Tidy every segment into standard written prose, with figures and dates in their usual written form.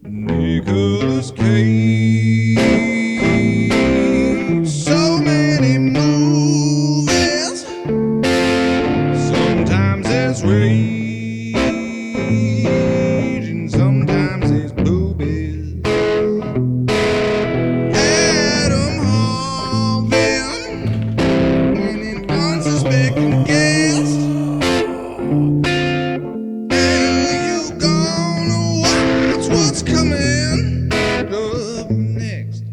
Nicolas Cage. So many movies. Sometimes there's rage and sometimes there's boobies. Adam Harvin and an unsuspecting guest. And you gonna watch what's coming up next.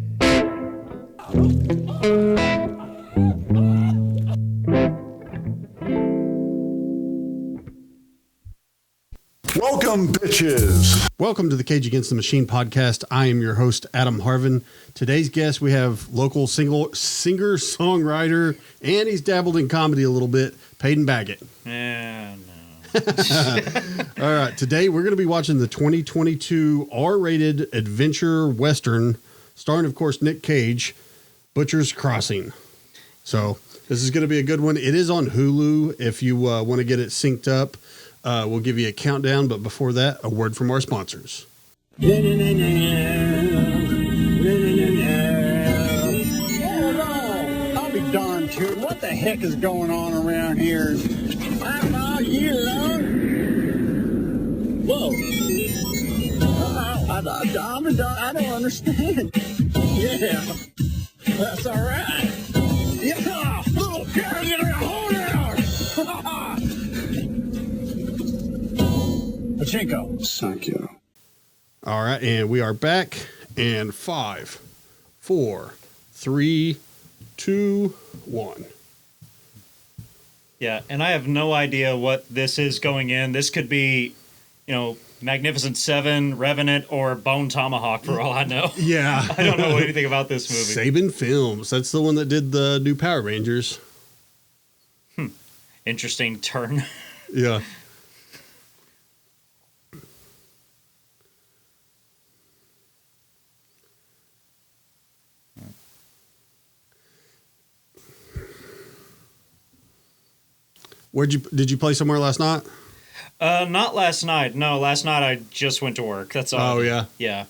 Welcome, bitches. Welcome to the Cage Against the Machine podcast. I am your host, Adam Harvin. Today's guest, we have local singer, songwriter, and he's dabbled in comedy a little bit, Paden Baggett. Yeah, no. All right, today we're going to be watching the 2022 R-rated adventure western, starring, of course, Nick Cage, Butcher's Crossing. So this is going to be a good one. It is on Hulu if you want to get it synced up. We'll give you a countdown, but before that, a word from our sponsors. Hold on. I'll be darned tootin'. What the heck is going on around here? I'm out here, Whoa. I don't understand. Yeah. That's all right. Yeah. Little girl, get around. Hold out. Pachinko. Thank you. All right, and we are back. And 5, 4, 3, 2, 1. Yeah, and I have no idea what this is going in. This could be, Magnificent Seven, Revenant, or Bone Tomahawk for all I know. Yeah. I don't know anything about this movie. Saban Films. That's the one that did the new Power Rangers. Interesting turn. Yeah. Did you play somewhere last night? Not last night. No, last night I just went to work. That's all. Oh, yeah? Yeah.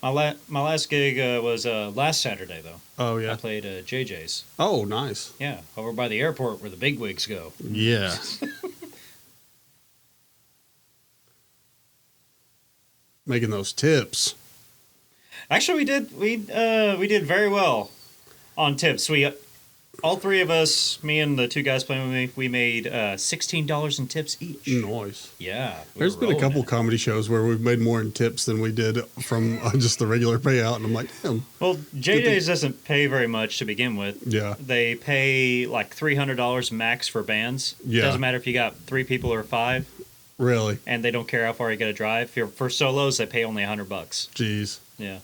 My last gig was last Saturday, though. Oh, yeah. I played JJ's. Oh, nice. Yeah, over by the airport where the bigwigs go. Yeah. Making those tips. Actually, we did very well on tips. All three of us, me and the two guys playing with me, we made $16 in tips each. Nice. Yeah. There's been a couple comedy shows where we've made more in tips than we did from just the regular payout, and I'm like, damn. Well, JJ's doesn't pay very much to begin with. Yeah. They pay like $300 max for bands. Yeah. Doesn't matter if you got 3 people or 5. Really? And they don't care how far you got to drive. For solos, they pay only $100. Jeez. Yeah.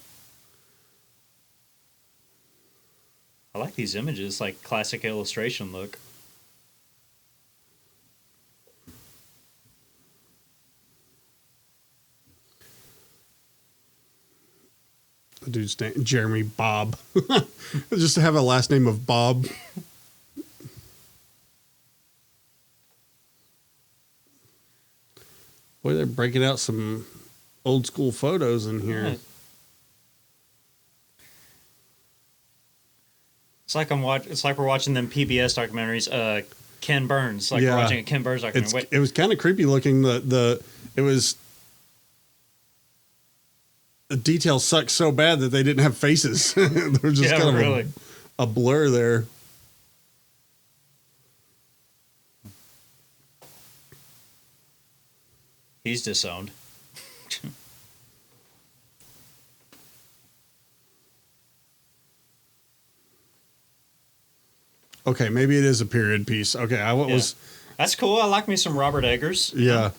I like these images, like classic illustration look. The dude's name, Jeremy Bob. Just to have a last name of Bob. Boy, they're breaking out some old school photos in here. Yeah. It's like we're watching them PBS documentaries. Ken Burns, we're watching a Ken Burns documentary. It was kind of creepy looking. The details sucked so bad that they didn't have faces. They were just kind of a blur there. He's disowned. Okay, maybe it is a period piece. Okay, That's cool. I like me some Robert Eggers. Yeah.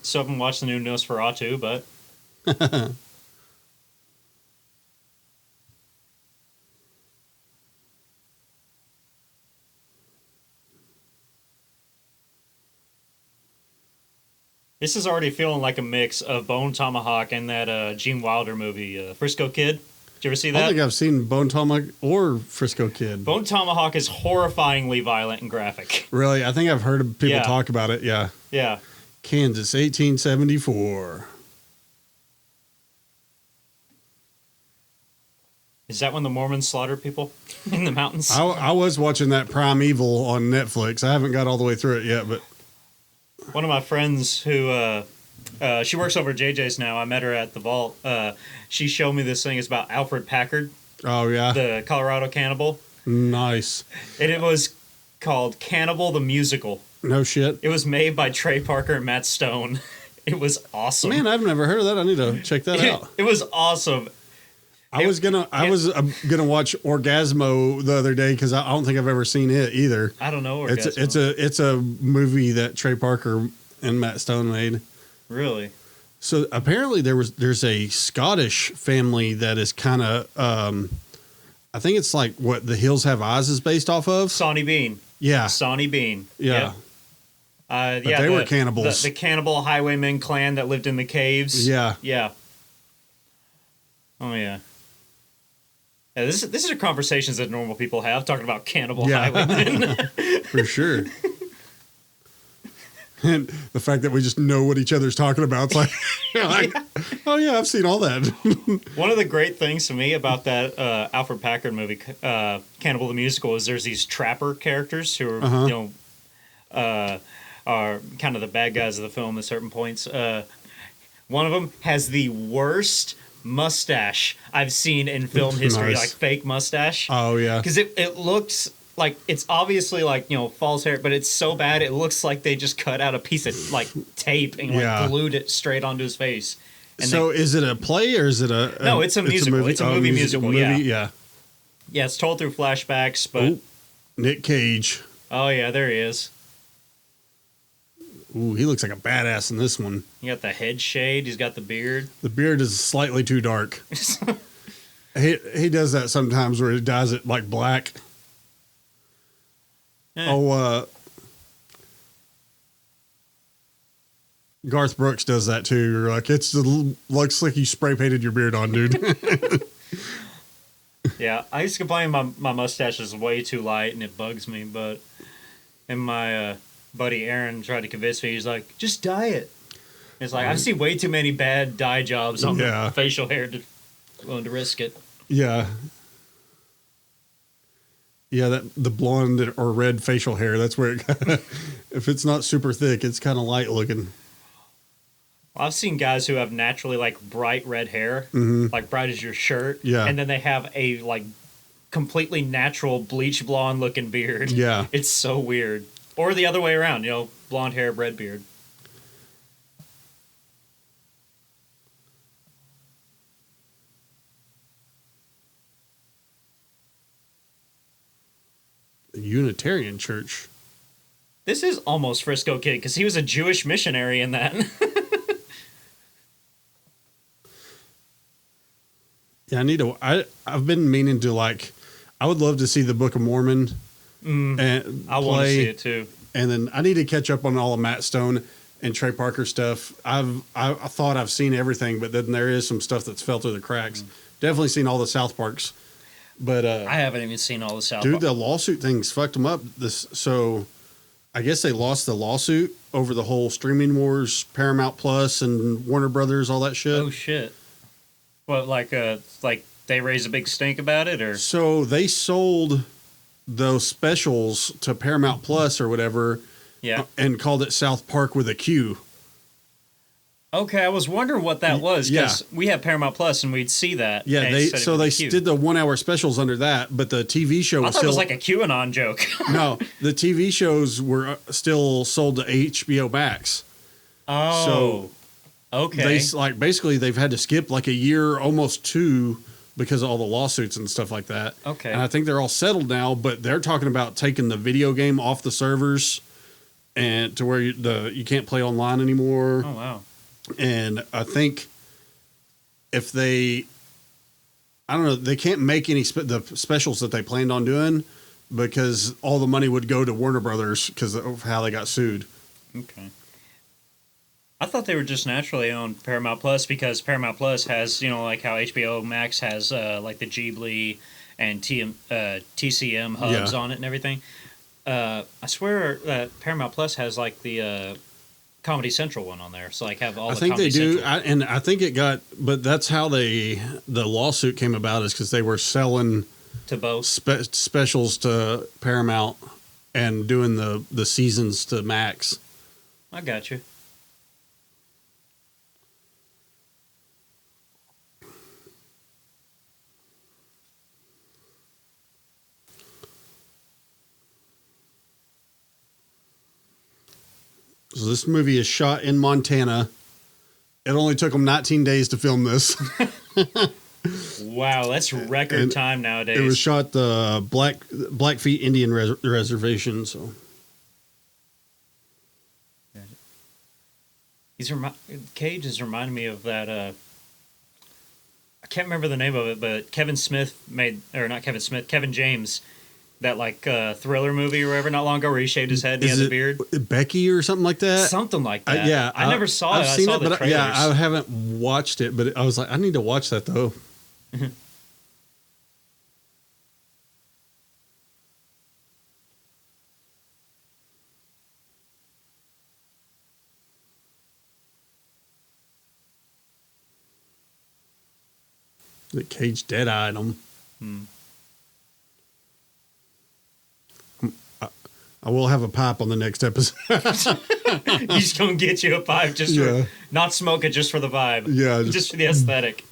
Still haven't watched the new Nosferatu, but this is already feeling like a mix of Bone Tomahawk and that Gene Wilder movie, Frisco Kid. Did you ever see that? I don't think I've seen Bone Tomahawk or Frisco Kid. Bone Tomahawk is horrifyingly violent and graphic. Really? I think I've heard people talk about it. Yeah. Yeah. Kansas, 1874. Is that when the Mormons slaughtered people in the mountains? I was watching that Primeval on Netflix. I haven't got all the way through it yet, but One of my friends who she works over at JJ's now. I met her at the vault. She showed me this thing. It's about Alfred Packard, oh yeah, the Colorado cannibal, nice. and it was called Cannibal the Musical. No shit. It was made by Trey Parker and Matt Stone. It was awesome. Man, I've never heard of that. I need to check that out. It was awesome. I was gonna watch Orgasmo the other day because I don't think I've ever seen it either. I don't know. It's a movie that Trey Parker and Matt Stone made. Really? So apparently there's a Scottish family that is kind of I think it's like what The Hills Have Eyes is based off of. Sawney Bean. Yeah. Sawney Bean. Yeah. Yep. They were cannibals. The cannibal highwayman clan that lived in the caves. Yeah. Yeah. Oh yeah. Yeah, this is a conversations that normal people have talking about cannibal highwaymen. For sure. And the fact that we just know what each other's talking about, it's like, oh yeah, I've seen all that. One of the great things to me about that Alfred Packard movie, Cannibal the Musical, is there's these trapper characters who are are kind of the bad guys of the film at certain points. One of them has the worst mustache I've seen in film history, Nice. like fake mustache. Oh yeah. Because it looks like it's obviously like, false hair, but it's so bad it looks like they just cut out a piece of like tape and like glued it straight onto his face. And So is it a play or is it a... No, it's a musical. It's a movie musical, yeah. Yeah. Yeah, it's told through flashbacks, but Ooh, Nick Cage. oh yeah, there he is. Ooh, he looks like a badass in this one. He got the head shade. He's got the beard. The beard is slightly too dark. He does that sometimes where he dyes it like black. Garth Brooks does that too. You're like, looks like you spray painted your beard on, dude. Yeah, I used to complain my mustache is way too light and it bugs me, and my buddy Aaron tried to convince me. He's like, just dye it. It's like, I've seen way too many bad dye jobs on the facial hair to willing to risk it. Yeah. Yeah, the blonde or red facial hair, that's where it if it's not super thick, it's kind of light looking. Well, I've seen guys who have naturally like bright red hair, like bright as your shirt. Yeah. And then they have a like completely natural bleach blonde looking beard. Yeah. It's so weird. Or the other way around, blonde hair, red beard. The Unitarian Church. This is almost Frisco Kid because he was a Jewish missionary in that. Yeah, I've been meaning to I would love to see the Book of Mormon. And I want to see it too. And then I need to catch up on all of Matt Stone and Trey Parker stuff. I thought I've seen everything, but then there is some stuff that's fell through the cracks. Definitely seen all the South Parks, but I haven't even seen all the South dude, Park. the lawsuit things fucked them up. So I guess they lost the lawsuit over the whole streaming wars, Paramount Plus and Warner Brothers, all that shit. Oh shit! What like they raised a big stink about it, or So they sold those specials to Paramount Plus or whatever, and called it South Park with a Q. Okay, I was wondering what that was because we have Paramount Plus and we'd see that. Yeah, they did the 1 hour specials under that, but the TV show was I thought it was like a QAnon joke. No, the TV shows were still sold to HBO Max. Oh, so okay. They basically they've had to skip like a year, almost two, because of all the lawsuits and stuff like that. Okay. And I think they're all settled now, but they're talking about taking the video game off the servers and to where you can't play online anymore. Oh wow. And I think if they can't make any the specials that they planned on doing because all the money would go to Warner Brothers because of how they got sued. Okay. I thought they were just naturally on Paramount Plus because Paramount Plus has, like how HBO Max has like the Ghibli and TCM hubs on it and everything. I swear that Paramount Plus has like the Comedy Central one on there. So like have all. I the think Comedy they do, Central. and I think it got. But that's how the lawsuit came about, is because they were selling To both. specials to Paramount and doing the seasons to Max. I got you. So this movie is shot in Montana. It only took them 19 days to film this. Wow, that's record And time nowadays. It was shot the Blackfeet Indian Reservation. So Cage is reminding me of that. I can't remember the name of it, but Kevin James, that like thriller movie or whatever, not long ago, where he shaved his head and he has a beard. Becky or something like that. Something like that. Yeah, I never saw I've it. seen I saw it, the but trailers. I haven't watched it. But I was like, I need to watch that though. The Cage dead-eyed him. I will have a pipe on the next episode. He's gonna get you a pipe just for not smoke it, just for the vibe. Yeah, just for the aesthetic.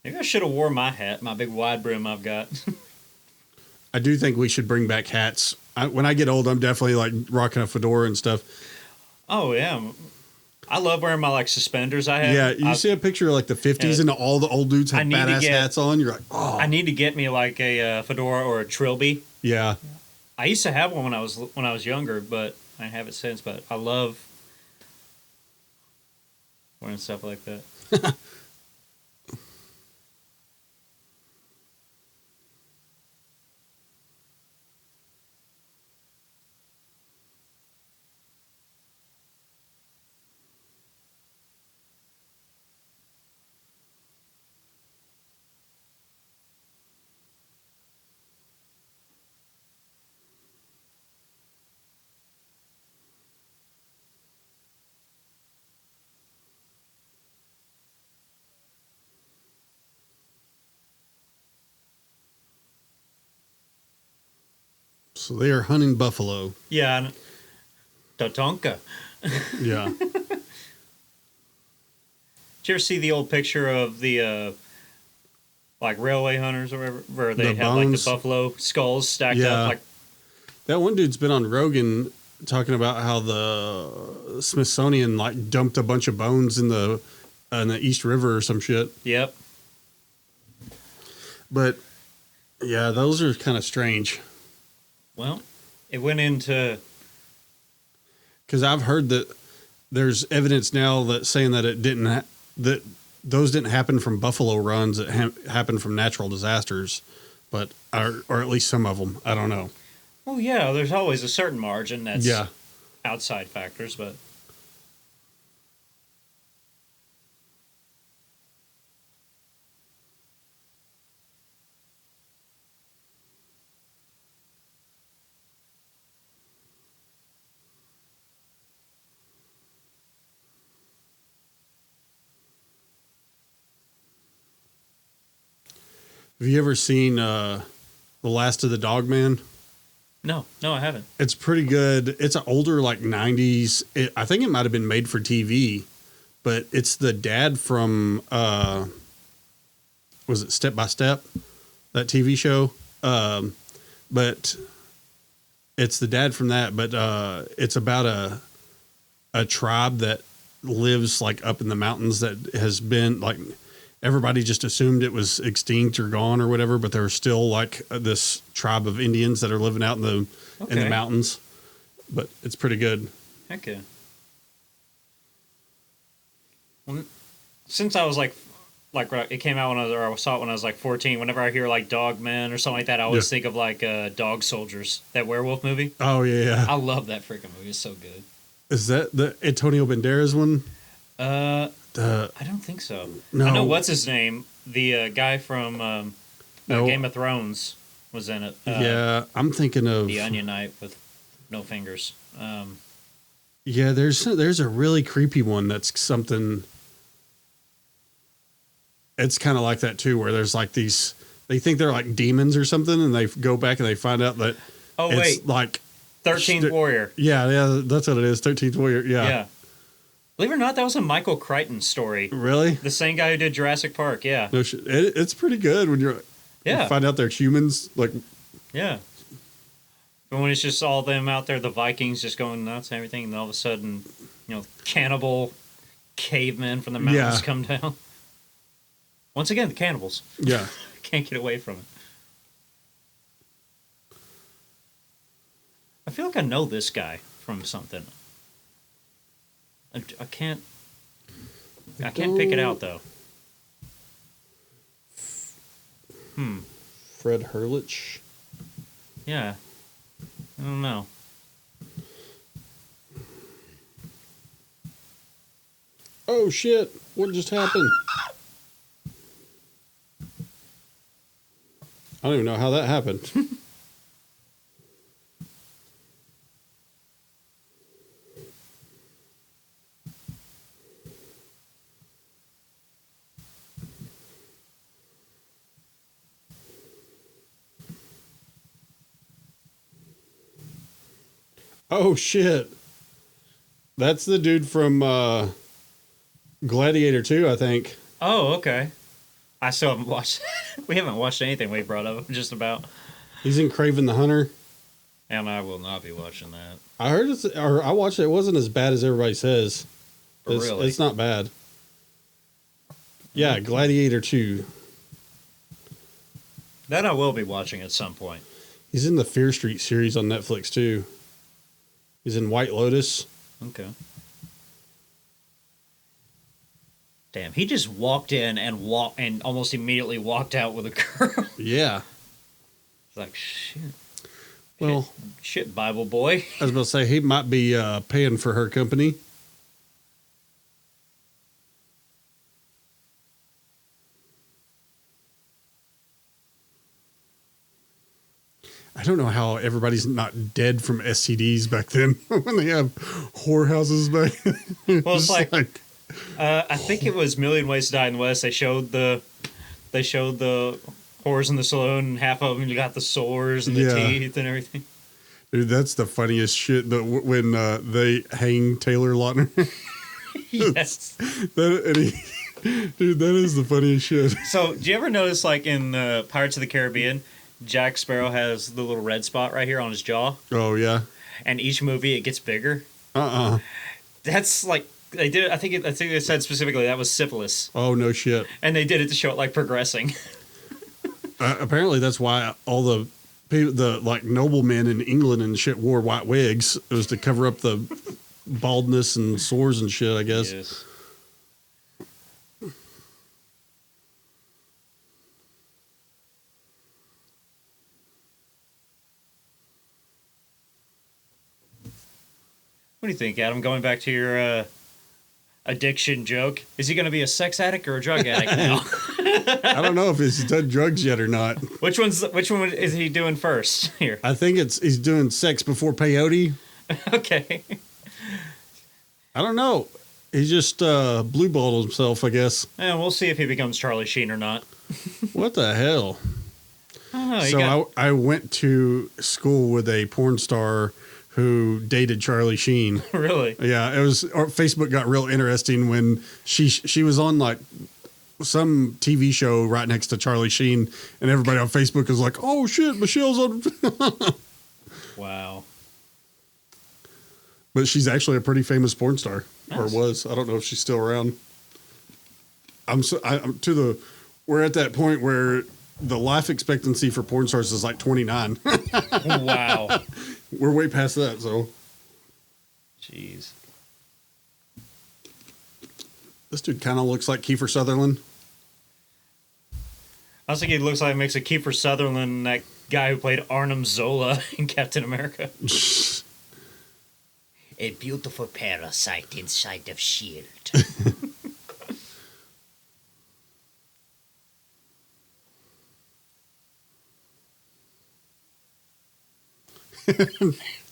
Maybe I should have wore my hat, my big wide brim I've got. I do think we should bring back hats. When I get old, I'm definitely like rocking a fedora and stuff. Oh yeah, I love wearing my like suspenders. I have. Yeah, you see a picture of like the 50s and all the old dudes have badass hats on. You're like, oh. I need to get me like a fedora or a trilby. Yeah. I used to have one when I was younger, but I haven't since. But I love wearing stuff like that. So they are hunting buffalo. Yeah, Tatonka. Yeah. Did you ever see the old picture of the like railway hunters or whatever, where they The have like the bones? buffalo skulls stacked up? Like, that one dude's been on Rogan talking about how the Smithsonian like dumped a bunch of bones in the East River or some shit. yep. But yeah, those are kind of strange. Well, it went into Because I've heard that there's evidence now that saying that it didn't that those didn't happen from buffalo runs. It happened from natural disasters, but or at least some of them. I don't know. well, yeah. There's always a certain margin that's Yeah. outside factors, but Have you ever seen The Last of the Dog Man? no, I haven't. It's pretty good. It's an older, like 90s. I think it might have been made for TV, but it's the dad from, was it Step by Step? That TV show? But it's the dad from that, but it's about a tribe that lives like up in the mountains that has been like, everybody just assumed it was extinct or gone or whatever, but there's still like this tribe of Indians that are living out in the Okay. mountains. But it's pretty good. Heck yeah. Well, since I was like it came out when I saw it when I was like 14. Whenever I hear like Dog Man or something like that, I always think of like Dog Soldiers, that werewolf movie. Oh yeah. I love that freaking movie. It's so good. Is that the Antonio Banderas one? I don't think so. No. I know what's his name. The guy from No. Game of Thrones was in it. Yeah, I'm thinking of The Onion Knight with no fingers. Yeah, there's a really creepy one that's something. It's kind of like that too, where there's like these. They think they're like demons or something, and they go back and they find out that it's like 13th Warrior. Yeah, that's what it is. 13th Warrior. Yeah. Believe it or not, that was a Michael Crichton story. Really? The same guy who did Jurassic Park. Yeah. No, it's pretty good when you find out they're humans. Like, yeah. But when it's just all them out there, the Vikings just going nuts and everything, and then all of a sudden, cannibal cavemen from the mountains come down. Once again, the cannibals. Yeah. Can't get away from it. I feel like I know this guy from something. I can't pick it out, though. Fred Hurlich? Yeah. I don't know. Oh, shit. What just happened? I don't even know how that happened. Oh, shit. That's the dude from Gladiator 2, I think. Oh, okay. I still haven't watched... We haven't watched anything we brought up, just about. He's in Kraven the Hunter. And I will not be watching that. I heard I watched it. It wasn't as bad as everybody says. Really? It's not bad. Yeah, Gladiator 2. That I will be watching at some point. He's in the Fear Street series on Netflix, too. He's in White Lotus. Okay. Damn, he just walked in and almost immediately walked out with a girl. Yeah. It's like, shit. Well, shit, Bible boy. I was about to say, he might be paying for her company. I don't know how everybody's not dead from STDs back then when they have whorehouses back then. Well, it's like I think it was Million Ways to Die in the West. They showed the whores in the saloon, and half of them got the sores and the teeth and everything. Dude, that's the funniest shit. When they hang Taylor Lautner. Yes. Dude, that is the funniest shit. So, do you ever notice, like in Pirates of the Caribbean, Jack Sparrow has the little red spot right here on his jaw? Oh yeah. And each movie it gets bigger. That's like they did. I think they said specifically that was syphilis. Oh no shit. And they did it to show it like progressing. Apparently, that's why all the like noblemen in England and shit wore white wigs. It was to cover up the baldness and sores and shit, I guess. Yes. What do you think, Adam? Going back to your addiction joke, is he going to be a sex addict or a drug addict now? I don't know if he's done drugs yet or not. Which one is he doing first here? I think he's doing sex before peyote. Okay. I don't know. He just blue balled himself, I guess. Yeah, we'll see if he becomes Charlie Sheen or not. What the hell? I don't know. So I went to school with a porn star who dated Charlie Sheen. Really? Yeah, Facebook got real interesting when she was on like some TV show right next to Charlie Sheen, and everybody on Facebook was like, "Oh shit, Michelle's on." Wow. But she's actually a pretty famous porn star, Nice. or was. I don't know if she's still around. We're at that point where the life expectancy for porn stars is like 29. Wow. We're way past that, so. Jeez. This dude kind of looks like Kiefer Sutherland. I was thinking he looks like a mix of Kiefer Sutherland and that guy who played Arnim Zola in Captain America. A beautiful parasite inside of S.H.I.E.L.D.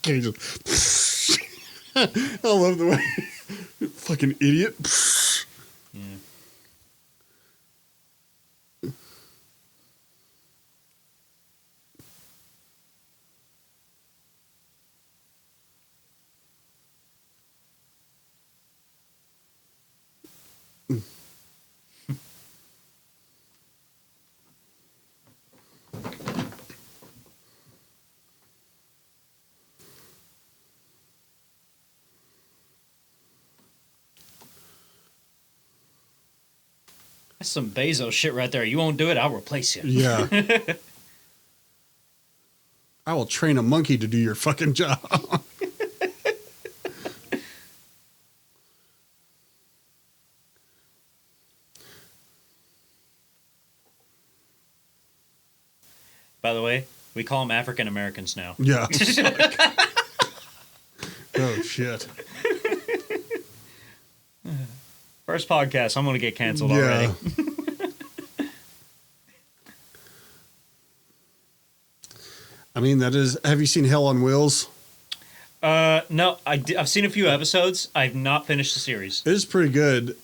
Cage. I love the way. Fucking idiot. Yeah. That's some Bezos shit right there. You won't do it, I'll replace you. Yeah. I will train a monkey to do your fucking job. By the way, we call them African Americans now. Yeah. Oh, shit. First podcast, I'm going to get canceled already. I mean, that is. Have you seen Hell on Wheels? No, I've seen a few episodes. I've not finished the series. It is pretty good,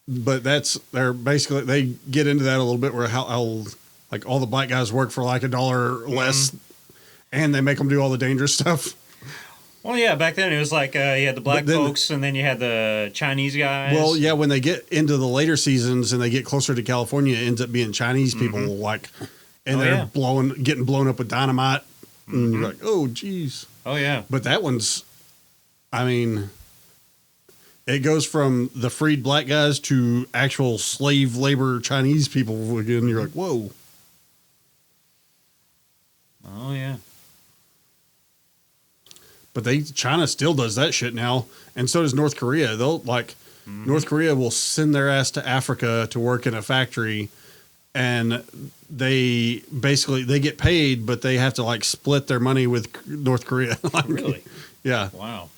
but they're basically, they get into that a little bit where how like all the black guys work for like $1 less, and they make them do all the dangerous stuff. Well, yeah, back then it was like you had the black folks, and then you had the Chinese guys. Well, yeah, when they get into the later seasons and they get closer to California, it ends up being Chinese people, like, and they're getting blown up with dynamite, and you're like, oh, geez. Oh, yeah. But that one's, I mean, it goes from the freed black guys to actual slave labor Chinese people again. You're like, whoa. Oh, yeah. But China still does that shit now, and so does North Korea. North Korea will send their ass to Africa to work in a factory, and they get paid, but they have to like split their money with North Korea. Like, really? Yeah. Wow.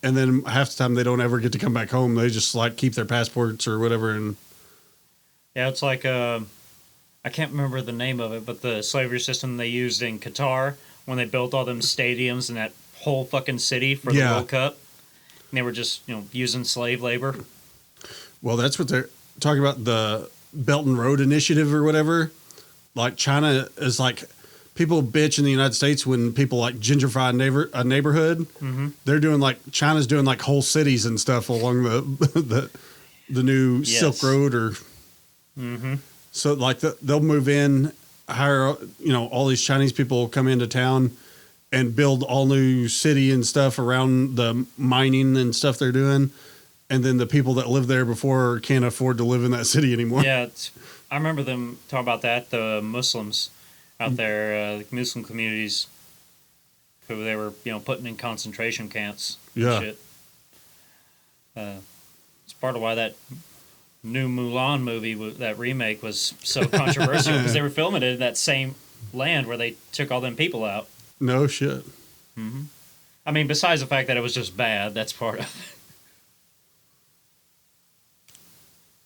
And then half the time they don't ever get to come back home. They just like keep their passports or whatever. And yeah, it's like I can't remember the name of it, but the slavery system they used in Qatar when they built all them stadiums and that whole fucking city for the World Cup. And they were just, using slave labor. Well, that's what they're talking about, the Belt and Road Initiative or whatever. Like China is like, people bitch in the United States when people like gentrify a neighborhood. Mm-hmm. They're doing like, China's doing like whole cities and stuff along the new Silk Road or. Mm-hmm. So like they'll move in, hire, all these Chinese people come into town and build all new city and stuff around the mining and stuff they're doing. And then the people that lived there before can't afford to live in that city anymore. Yeah, I remember them talking about that, the Muslims out there, the Muslim communities, who they were, putting in concentration camps and shit. It's part of why that new Mulan movie, that remake, was so controversial, because they were filming it in that same land where they took all them people out. No shit. Mm-hmm. I mean, besides the fact that it was just bad, that's part of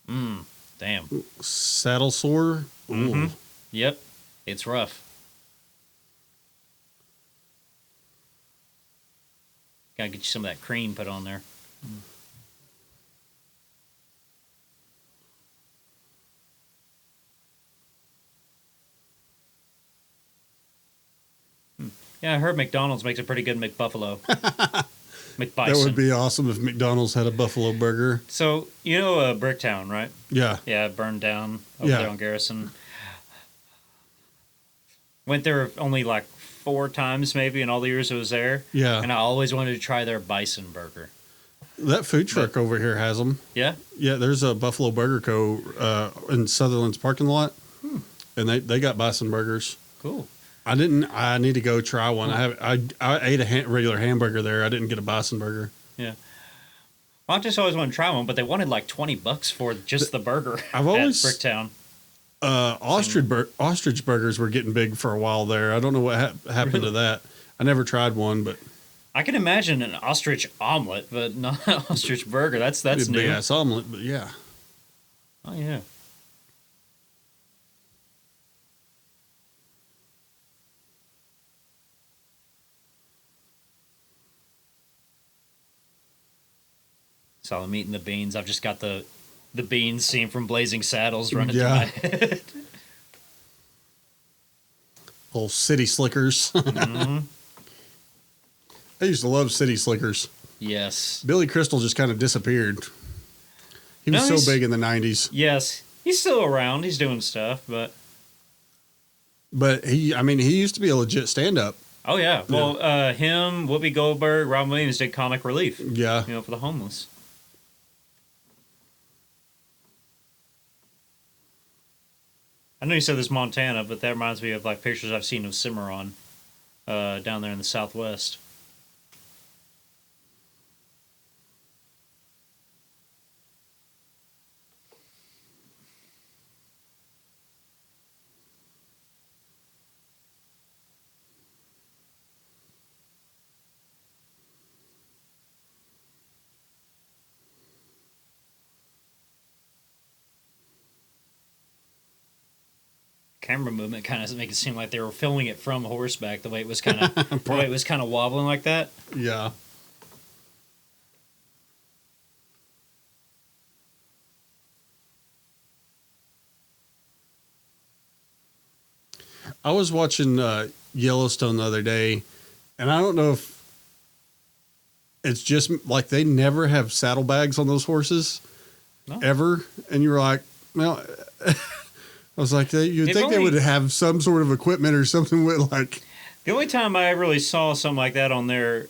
it. Damn. Saddle sore? Mm-hmm. Yep. It's rough. Gotta get you some of that cream put on there. Yeah, I heard McDonald's makes a pretty good McBuffalo. McBison. That would be awesome if McDonald's had a buffalo burger. So, Bricktown, right? Yeah. Yeah, it burned down over there on Garrison. Went there only like 4 times maybe in all the years it was there. Yeah. And I always wanted to try their bison burger. That food truck over here has them. Yeah? Yeah, there's a Buffalo Burger Co. In Sutherland's parking lot. And they got bison burgers. Cool. I need to go try one. I ate a regular hamburger there. I didn't get a bison burger. Yeah. Well, I just always wanted to try one, but they wanted like $20 for just the burger I've always, at Bricktown. Ostrich burgers were getting big for a while there. I don't know what happened to that. I never tried one, but I can imagine an ostrich omelet, but not an ostrich burger. That's new. Big ass omelet, but yeah. Oh yeah. So I'm eating the beans. I've just got the beans scene from Blazing Saddles running through Yeah. my head. Little City Slickers. I used to love City Slickers. Yes. Billy Crystal just kind of disappeared. He was No, so big in the 90s. Yes. He's still around. He's doing stuff, but... But he used to be a legit stand-up. Oh, yeah. Well, him, Whoopi Goldberg, Robin Williams did comic relief, Yeah. for the homeless. I know you said this Montana, but that reminds me of like pictures I've seen of Cimarron down there in the Southwest. Camera movement kind of make it seem like they were filming it from horseback. The way it was kind of wobbling like that. Yeah. I was watching Yellowstone the other day, and I don't know if it's just like they never have saddlebags on those horses ever. And you were like, well, I was like, you'd think they would have some sort of equipment or something with like. The only time I really saw something like that on their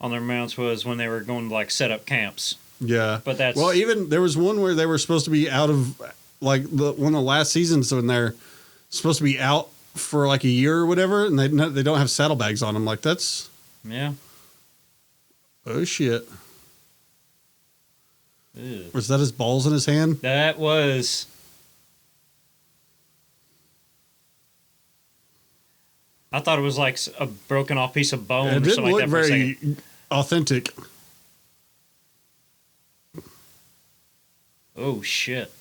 mounts was when they were going to like set up camps. Yeah, but that's even there was one where they were supposed to be out of like one of the last seasons when they're supposed to be out for like a year or whatever, and they don't have saddlebags on them. Like that's oh shit. Ew. Was that his balls in his hand? That was. I thought it was like a broken off piece of bone or something like that for a second. It didn't look very authentic. Oh shit!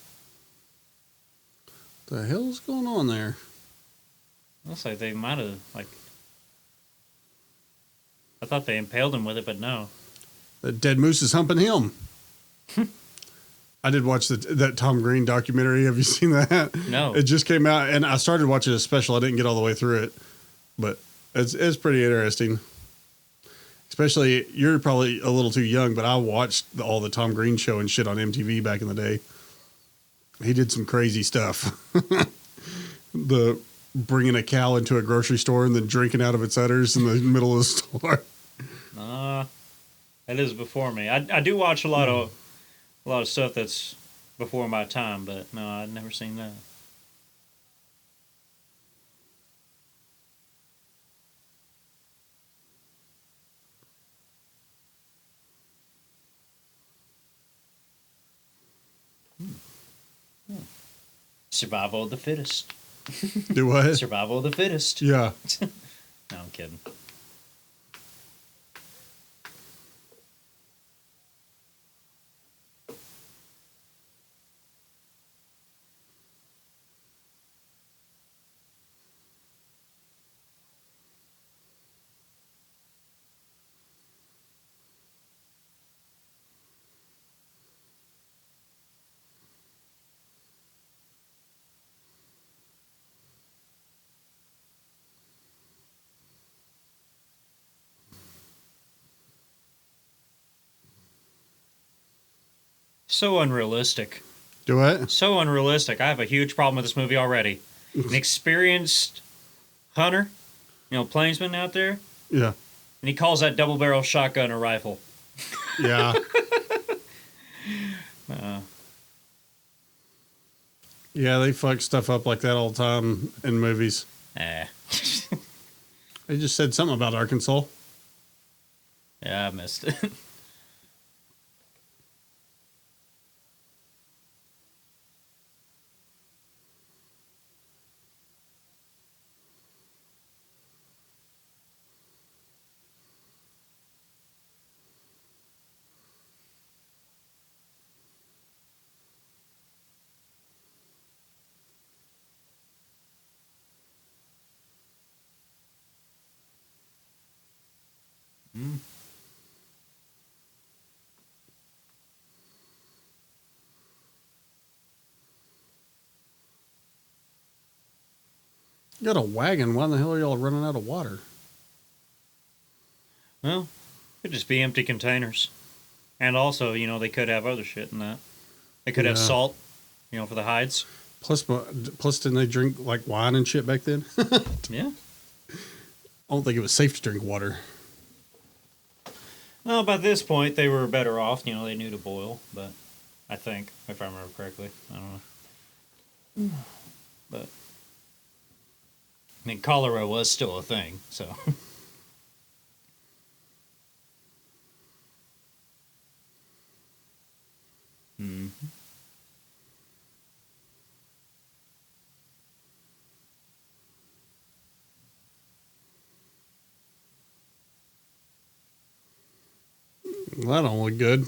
The hell's going on there? Looks like they might have like. I thought they impaled him with it, but no. The dead moose is humping him. I did watch that Tom Green documentary. Have you seen that? No. It just came out, and I started watching a special. I didn't get all the way through it, but it's pretty interesting. Especially, you're probably a little too young, but I watched all the Tom Green show and shit on MTV back in the day. He did some crazy stuff. The bringing a cow into a grocery store and then drinking out of its udders in the middle of the store. That is before me. I do watch a lot of stuff that's before my time, but no, I'd never seen that. Survival of the fittest. Do what? Survival of the fittest. Yeah. No, I'm kidding. So unrealistic. Do what? So unrealistic. I have a huge problem with this movie already. An experienced hunter, plainsman out there, Yeah. and he calls that double barrel shotgun a rifle. Yeah. Yeah, they fuck stuff up like that all the time in movies. Eh. They just said something about Arkansas. Yeah, I missed it. You got a wagon. Why in the hell are y'all running out of water? Well, could just be empty containers. And also, they could have other shit in that. They could have Yeah. salt, for the hides. Plus, didn't they drink like wine and shit back then? Yeah. I don't think it was safe to drink water. Well, by this point, they were better off. They knew to boil, but I think, if I remember correctly. I don't know. But, cholera was still a thing, so. Well, that don't look good.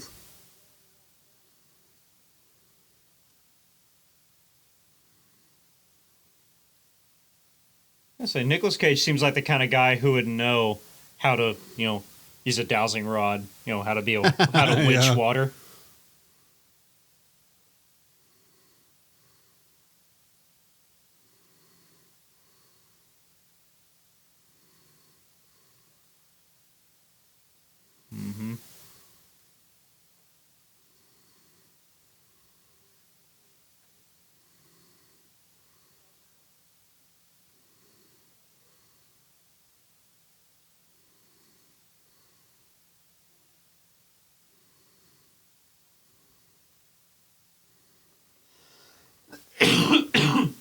I say Nicolas Cage seems like the kind of guy who would know how to, use a dowsing rod, how to witch Yeah. water. Mm-hmm.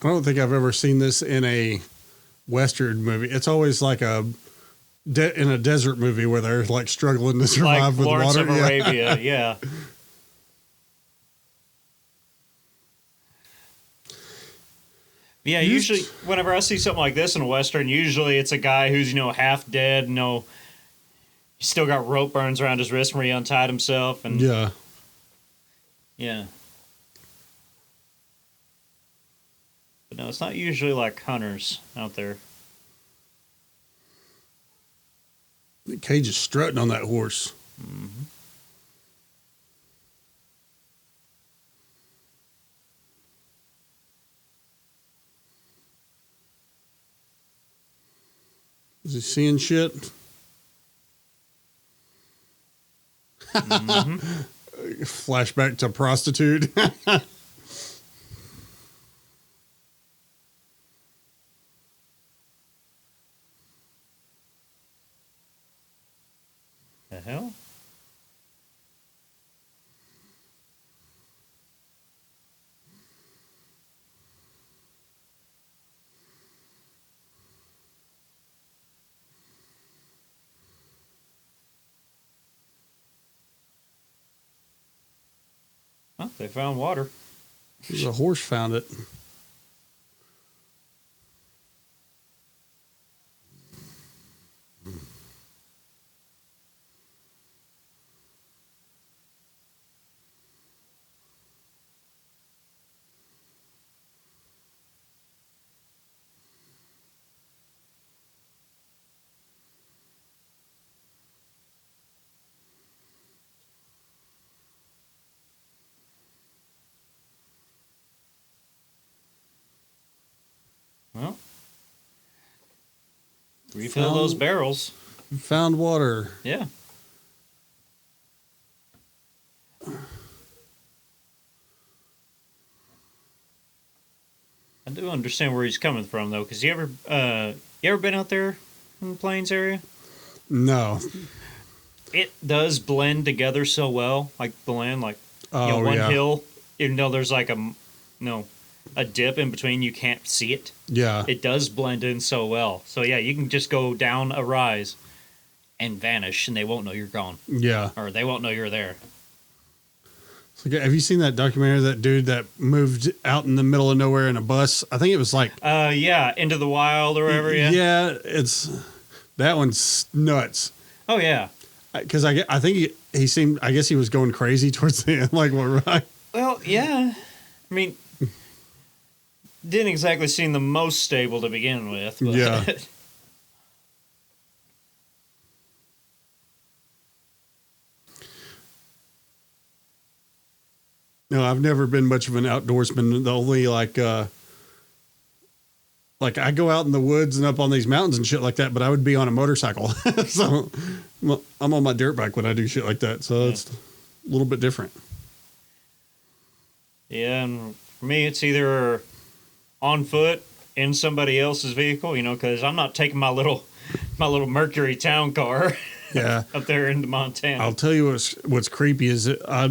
I don't think I've ever seen this in a Western movie. It's always like in a desert movie where they're like struggling to survive Like with Lawrence water. of Yeah. Arabia, yeah. Yeah, usually whenever I see something like this in a Western, usually it's a guy who's, half dead, he's still got rope burns around his wrist where he untied himself. And Yeah. yeah. But no, it's not usually like hunters out there. Cage is strutting on that horse. Mm-hmm. Is he seeing shit? Mm-hmm. Flashback to prostitute. The hell? Oh, they found water. The horse found it. Well, refill those barrels. Found water. Yeah. I do understand where he's coming from, though, because you ever been out there in the Plains area? No. It does blend together so well, like the land, like one yeah. hill, even though there's like a dip in between, you can't see it. Yeah. It does blend in so well. So yeah, you can just go down a rise and vanish, and they won't know you're gone, Yeah. or they won't know you're there. So, have you seen that documentary of that dude that moved out in the middle of nowhere in a bus? I think it was like Yeah, Into the Wild or whatever. Yeah. Yeah, that one's nuts. Oh yeah. Because I think he seemed, I guess he was going crazy towards the end. Like, what, right? Well, yeah. I mean, didn't exactly seem the most stable to begin with. But Yeah. No, I've never been much of an outdoorsman. The only like I go out in the woods and up on these mountains and shit like that, but I would be on a motorcycle. So I'm on my dirt bike when I do shit like that. So it's a little bit different. Yeah, and for me, it's either on foot in somebody else's vehicle, you know, because I'm not taking my little Mercury town car Yeah. up there into Montana. I'll tell you what's creepy is I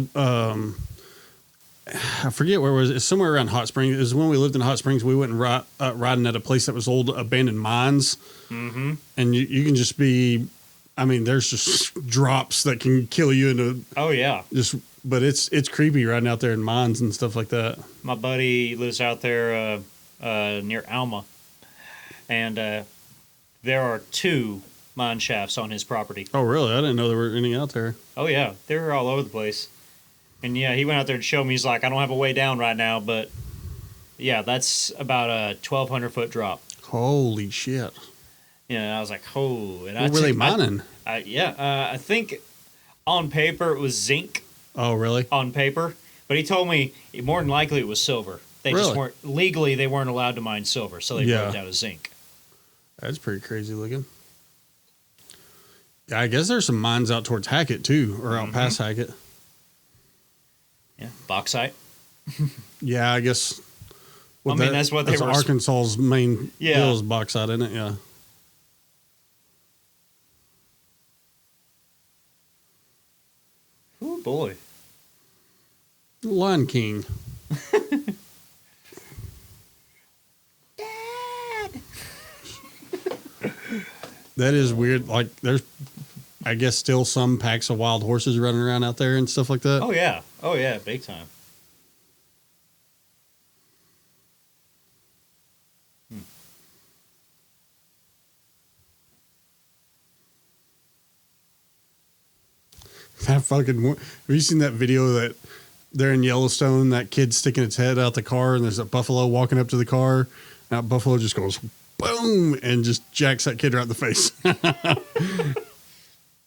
forget where it was. It's somewhere around Hot Springs. It was when we lived in Hot Springs. We went and riding at a place that was old abandoned mines. Mm-hmm. And you can just be, I mean, there's just drops that can kill you into. Oh yeah. But it's creepy riding out there in mines and stuff like that. My buddy lives out there near Alma, and there are 2 mine shafts on his property. Oh really? I didn't know there were any out there. Oh yeah, they're all over the place. And yeah, he went out there to show me. He's like, I don't have a way down right now, but yeah, that's about a 1,200-foot drop. Holy shit! Yeah, and I was like, oh. And What were they mining? I think on paper it was zinc. Oh really? On paper, but he told me more than likely it was silver. They just weren't legally. They weren't allowed to mine silver, so they broke down to zinc. That's pretty crazy looking. Yeah, I guess there's some mines out towards Hackett too, or out past Hackett. Yeah, bauxite. Yeah, I guess. I mean, that's what they were. Arkansas's main deal is bauxite, isn't it? Yeah. Oh boy. Lion King. Dad. That is weird. Like, there's, I guess, still some packs of wild horses running around out there and stuff like that. Oh yeah, big time. That fucking. Have you seen that video that they're in Yellowstone? That kid's sticking its head out the car, and there's a buffalo walking up to the car. And that buffalo just goes boom and just jacks that kid right in the face.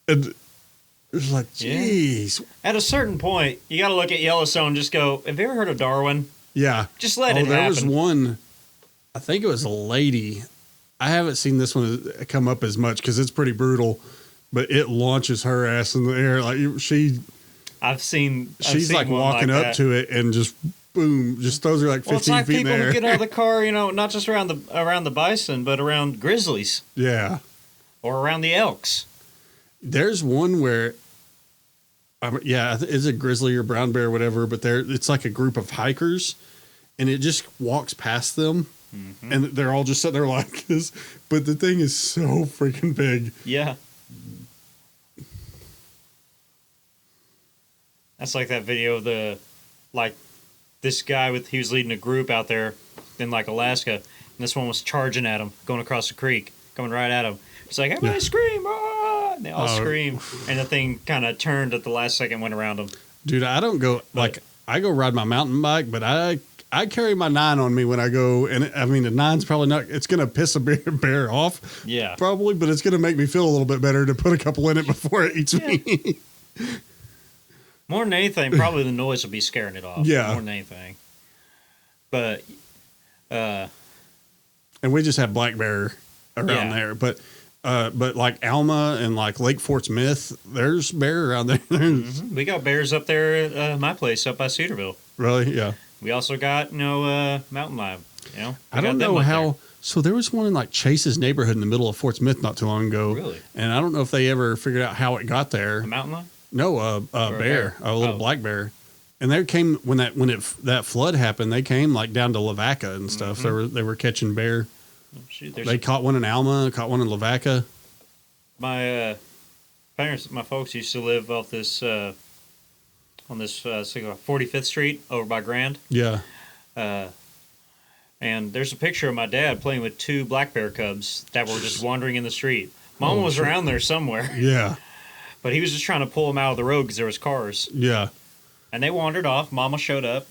And it's like, jeez. Yeah. At a certain point, you got to look at Yellowstone and just go, have you ever heard of Darwin? Yeah. Just let it happen. There was one, I think it was a lady. I haven't seen this one come up as much because it's pretty brutal, but it launches her ass in the air. Like she's like walking up to it and just boom, just throws her like 15 it's like feet in the people air. who get out of the car, you know, not just around the bison, but around grizzlies. Yeah. Or around the elks. There's one where, it's a grizzly or brown bear or whatever, but it's like a group of hikers, and it just walks past them, and they're all just sitting there like this. But the thing is so freaking big. Yeah. That's like that video of this guy he was leading a group out there in like Alaska, and this one was charging at him, going across the creek, coming right at him. It's like, everybody scream, ah! And they all scream, and the thing kind of turned at the last second, went around them. Dude, I don't go, I go ride my mountain bike, but I carry my 9 on me when I go, and the 9's probably not, it's going to piss a bear off. Yeah. Probably, but it's going to make me feel a little bit better to put a couple in it before it eats me. More than anything, probably the noise will be scaring it off. Yeah. More than anything. But, and we just have black bear around there, but like Alma and like Lake Fort Smith, there's bear around there. We got bears up there at my place up by Cedarville. Really? Yeah. We also got, mountain lion. I don't know how. So there was one in like Chase's neighborhood in the middle of Fort Smith not too long ago. Really? And I don't know if they ever figured out how it got there. A mountain lion? No, a bear, a little black bear. And they came when that flood happened. They came like down to Lavaca and stuff. They were catching bear. Oh, shoot, they caught one in Alma, caught one in Lavaca. My parents, my folks used to live off this on this 45th Street over by Grand. Yeah. And there's a picture of my dad playing with 2 black bear cubs that were just wandering in the street. Mama was around there somewhere. Yeah. But he was just trying to pull them out of the road because there was cars. Yeah. And they wandered off. Mama showed up,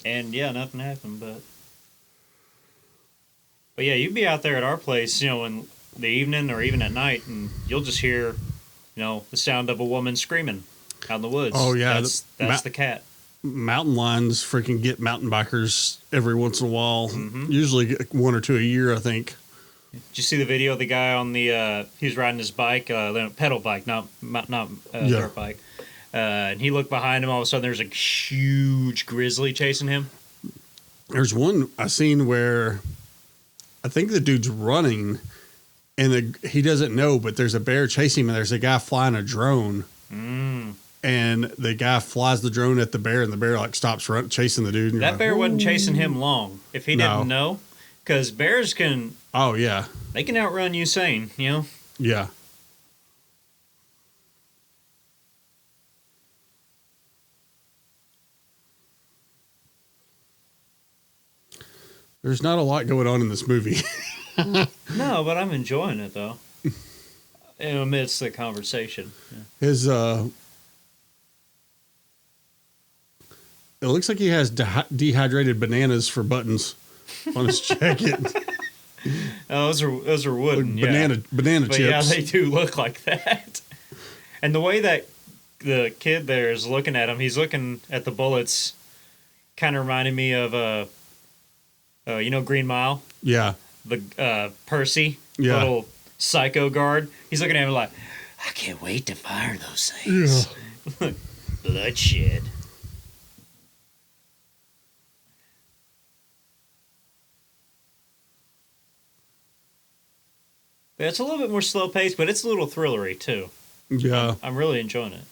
and nothing happened. But yeah, you'd be out there at our place, in the evening or even at night, and you'll just hear, the sound of a woman screaming out in the woods. Oh yeah, that's the cat. mountain lions freaking get mountain bikers every once in a while. Usually one or two a year, I think. Did you see the video of the guy on the? He was riding his bike, pedal bike, not dirt bike. And he looked behind him. All of a sudden, there's a huge grizzly chasing him. There's one I seen where I think the dude's running, and he doesn't know, but there's a bear chasing him, and there's a guy flying a drone. And the guy flies the drone at the bear, and the bear like stops chasing the dude. That bear wasn't chasing him long if he didn't know, because bears can. Oh yeah, they can outrun Usain. You know. Yeah. There's not a lot going on in this movie. No, but I'm enjoying it though. Amidst the conversation. Yeah. His it looks like he has dehydrated bananas for buttons on his jacket. Oh, those are wooden. Like banana but chips. Yeah, they do look like that. And the way that the kid there is looking at him, he's looking at the bullets, kind of reminding me of Green Mile. Yeah. The Percy, Yeah. little psycho guard. He's looking at him like, I can't wait to fire those things. Yeah. Bloodshed. It's a little bit more slow paced, but it's a little thrillery too. Yeah. I'm really enjoying it.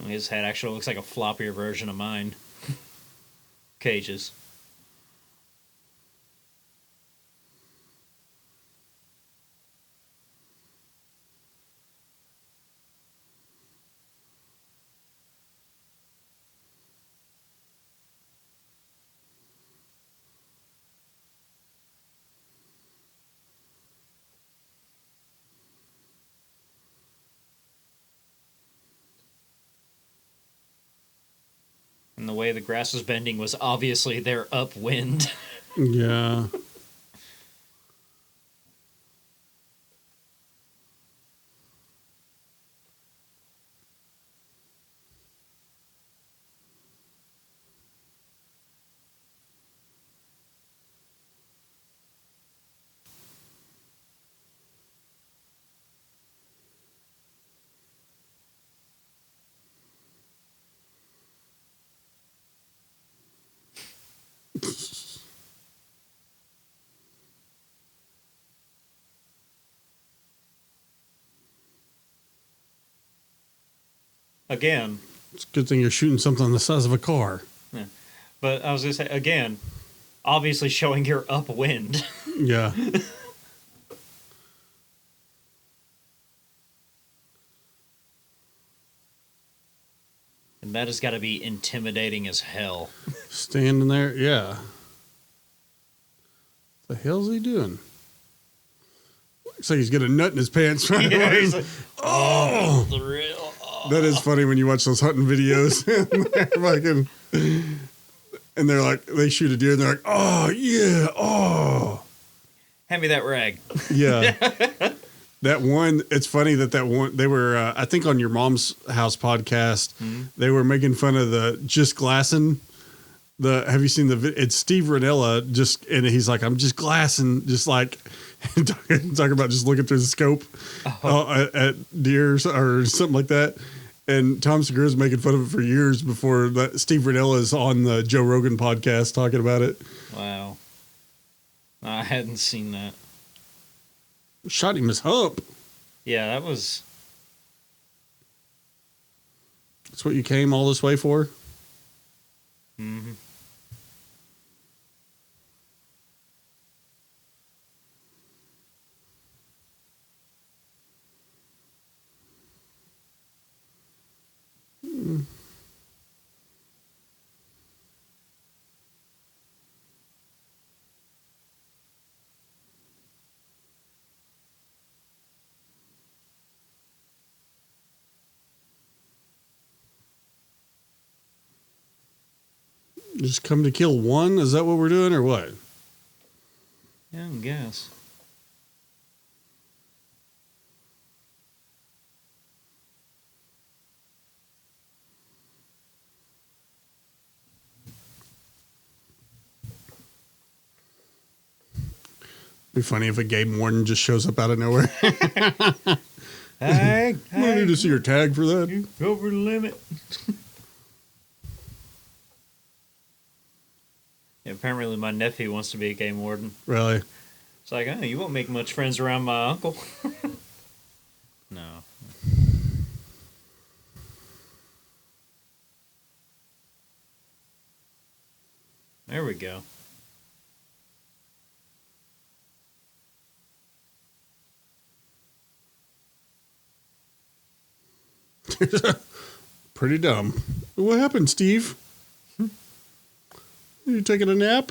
His head actually looks like a floppier version of mine. Cage's. And the way the grass was bending was obviously their upwind. Yeah. Again. It's a good thing you're shooting something the size of a car. Yeah. But I was going to say, again, obviously showing your upwind. Yeah. And that has got to be intimidating as hell. Standing there, yeah. The hell's he doing? Looks like he's got a nut in his pants. Yeah, he's like, oh! The real. Oh. That is funny when you watch those hunting videos. And they're like, they shoot a deer and they're like, oh, yeah, oh. Hand me that rag. Yeah. That one, it's funny that one, they were, I think on your Mom's House podcast, they were making fun of the just glassing. Have you seen it's Steve Ranella and he's like, I'm just glassing, just like, talking about just looking through the scope at deer or something like that. And Tom Segura's making fun of it for years before that. Steve Ranella is on the Joe Rogan podcast talking about it. Wow. I hadn't seen that. Shot him his hump. Yeah, that was. That's what you came all this way for? Mm-hmm. Just come to kill one? Is that what we're doing or what? Yeah, I guess. Be funny if a game warden just shows up out of nowhere. Hey, I need to see your tag for that. you over the limit. Yeah, apparently my nephew wants to be a game warden. Really? It's like, oh, you won't make much friends around my uncle. No. There we go. Pretty dumb. What happened, Steve? You taking a nap?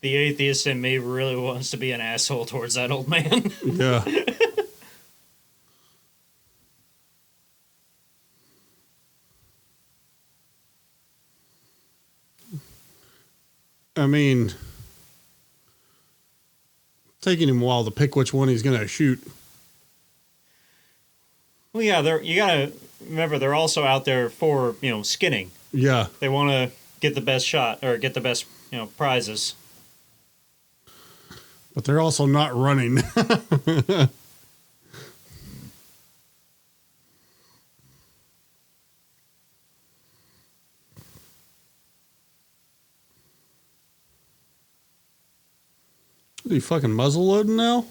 The atheist in me really wants to be an asshole towards that old man. Yeah. I mean, taking him a while to pick which one he's going to shoot. Well, yeah, you gotta remember they're also out there for skinning. Yeah. They want to get the best shot or get the best prizes. But they're also not running. Is he fucking muzzle loading now?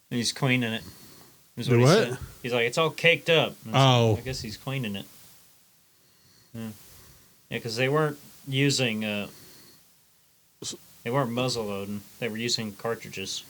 And he's cleaning it. Is Do he what? said. He's like, it's all caked up. And Oh. I guess he's cleaning it. Yeah, because they weren't using. They weren't muzzle loading. They were using cartridges.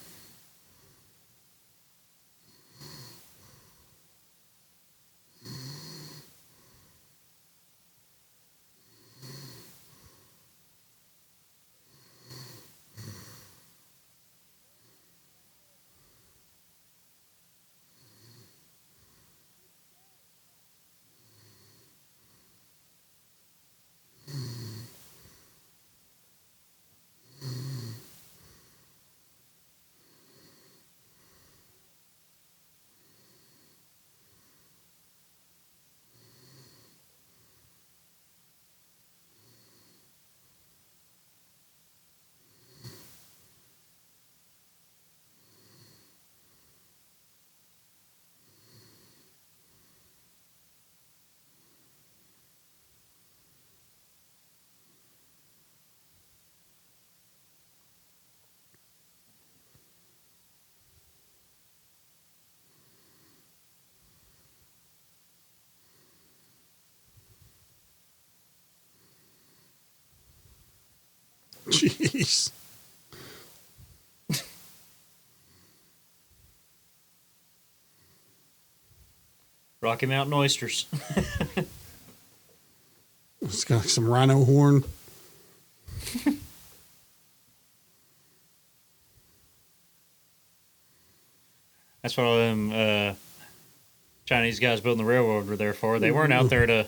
Jeez. Rocky Mountain oysters. It's got like some rhino horn. That's what all them Chinese guys building the railroad were there for. They weren't out there to.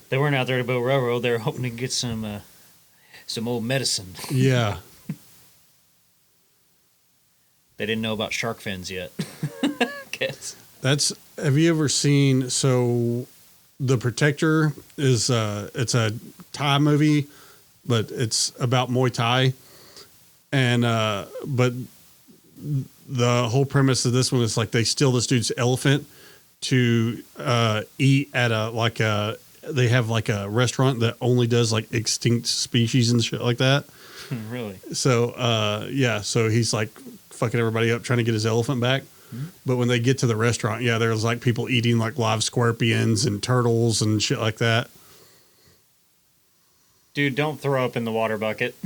They weren't out there to build a railroad. They were hoping to get some old medicine. Yeah. They didn't know about shark fins yet. Guess. Have you ever seen, so The Protector is, it's a Thai movie, but it's about Muay Thai. And, but the whole premise of this one is like they steal this dude's elephant to, eat at they have like a restaurant that only does like extinct species and shit like that. Really? So, yeah, so he's like fucking everybody up trying to get his elephant back. Mm-hmm. But when they get to the restaurant, yeah, there's like people eating like live scorpions and turtles and shit like that. Dude, don't throw up in the water bucket.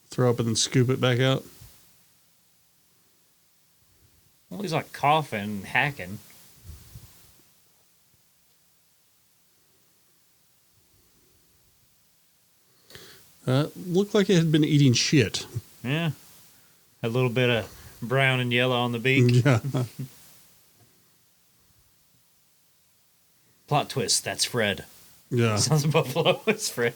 Throw up and then scoop it back out. Well, he's like coughing and hacking. Looked like it had been eating shit. Yeah. A little bit of brown and yellow on the beak. Yeah. Plot twist, that's Fred. Yeah. Sounds of Buffalo, it's Fred.